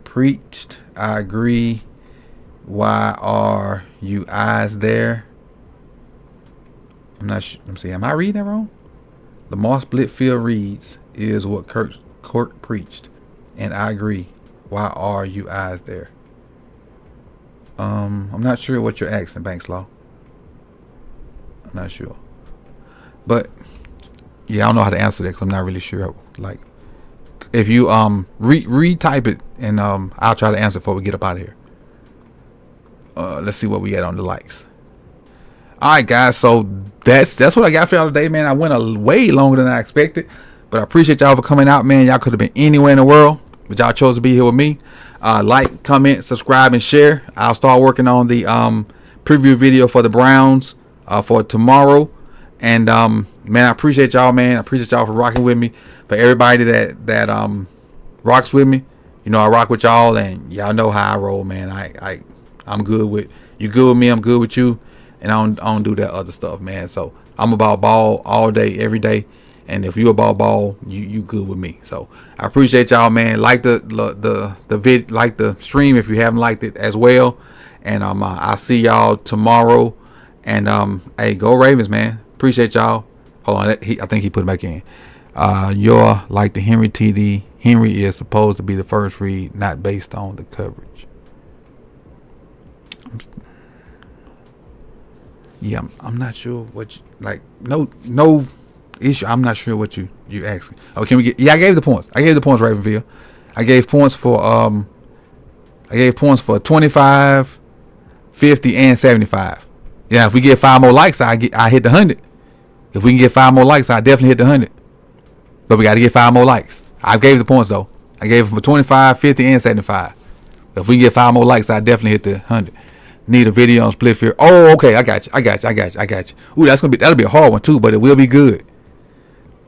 preached. I agree. Why are you eyes there? I'm not sure. Let me see. Am I reading that wrong? Lamar split field reads is what Kirk preached, and I agree. Why are you eyes there? I'm not sure what you're asking, Banks Law. I'm not sure, but yeah, I don't know how to answer that because I'm not really sure. Like, if you retype it, and I'll try to answer before we get up out of here. Let's see what we got on the likes. All right, guys. So that's what I got for y'all today, man. I went way longer than I expected, but I appreciate y'all for coming out, man. Y'all could have been anywhere in the world, but y'all chose to be here with me. Like, comment, subscribe, and share. I'll start working on the preview video for the Browns for tomorrow. And man, I appreciate y'all, man. I appreciate y'all for rocking with me. For everybody that rocks with me, you know, I rock with y'all, and y'all know how I roll, man. I'm good with you. Good with me. I'm good with you, and I don't do that other stuff, man. So I'm about ball all day, every day. And if you about ball, you good with me. So I appreciate y'all, man. Like the stream if you haven't liked it as well. And I'll see y'all tomorrow. And hey, go Ravens, man. Appreciate y'all. Hold on, I think he put it back in. You're like the Henry TD. Henry is supposed to be the first read, not based on the coverage. Yeah, I'm not sure what you, like. No issue. I'm not sure what you asking. Oh, can we get? Yeah, I gave the points. Ravenville. I gave points for 25, 50, and 75. Yeah, if we get 5 more likes, I hit the 100. If we can get 5 more likes, I definitely hit the 100. But we got to get 5 more likes. I gave the points though. I gave them for 25, 50, and 75. If we get 5 more likes, I definitely hit the 100. Need a video on split field. Oh, okay. I got you. Ooh, that'll be a hard one too, but it will be good.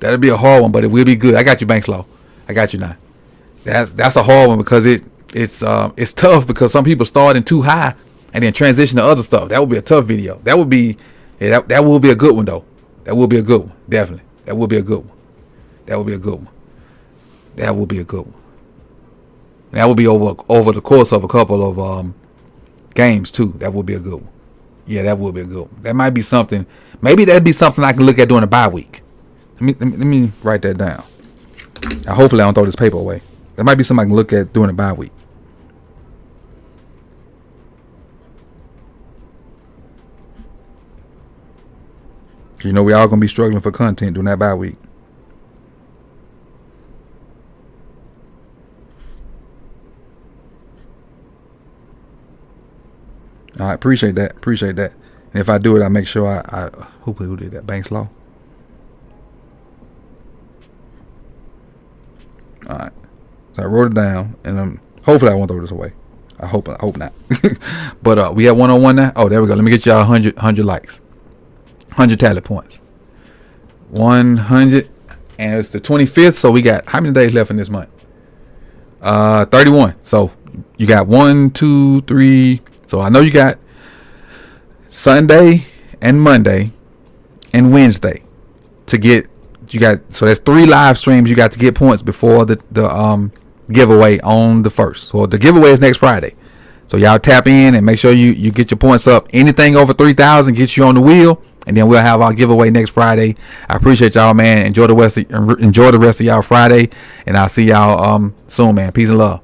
That'll be a hard one, but it will be good. I got you, Banks Law. I got you now. That's a hard one because it's tough because some people starting too high and then transition to other stuff. That would be a tough video. That would be that will be a good one though. That will be a good one. Definitely. That will be a good one. That will be a good one. That will be a good one. That will be over the course of a couple of games too. That would be a good one. Yeah, that would be a good one. That might be something. Maybe that'd be something I can look at during a bye week. Let me write that down. Hopefully I don't throw this paper away. That might be something I can look at during a bye week. You know, we all gonna be struggling for content during that bye week. All right, appreciate that. And if I do it, I make sure I who did that? Banks Law. All right, so I wrote it down, and hopefully I won't throw this away. I hope not. But we have 1-on-1 now. Oh, there we go. Let me get y'all 100 likes, 100 talent points, 100, and it's the 25th. So we got how many days left in this month? 31. So you got 1, 2, 3. So I know you got Sunday and Monday and Wednesday to get. So that's 3 live streams you got to get points before the giveaway on the 1st. So the giveaway is next Friday. So y'all tap in and make sure you get your points up. Anything over 3,000 gets you on the wheel, and then we'll have our giveaway next Friday. I appreciate y'all, man. Enjoy the rest of y'all Friday, and I'll see y'all soon, man. Peace and love.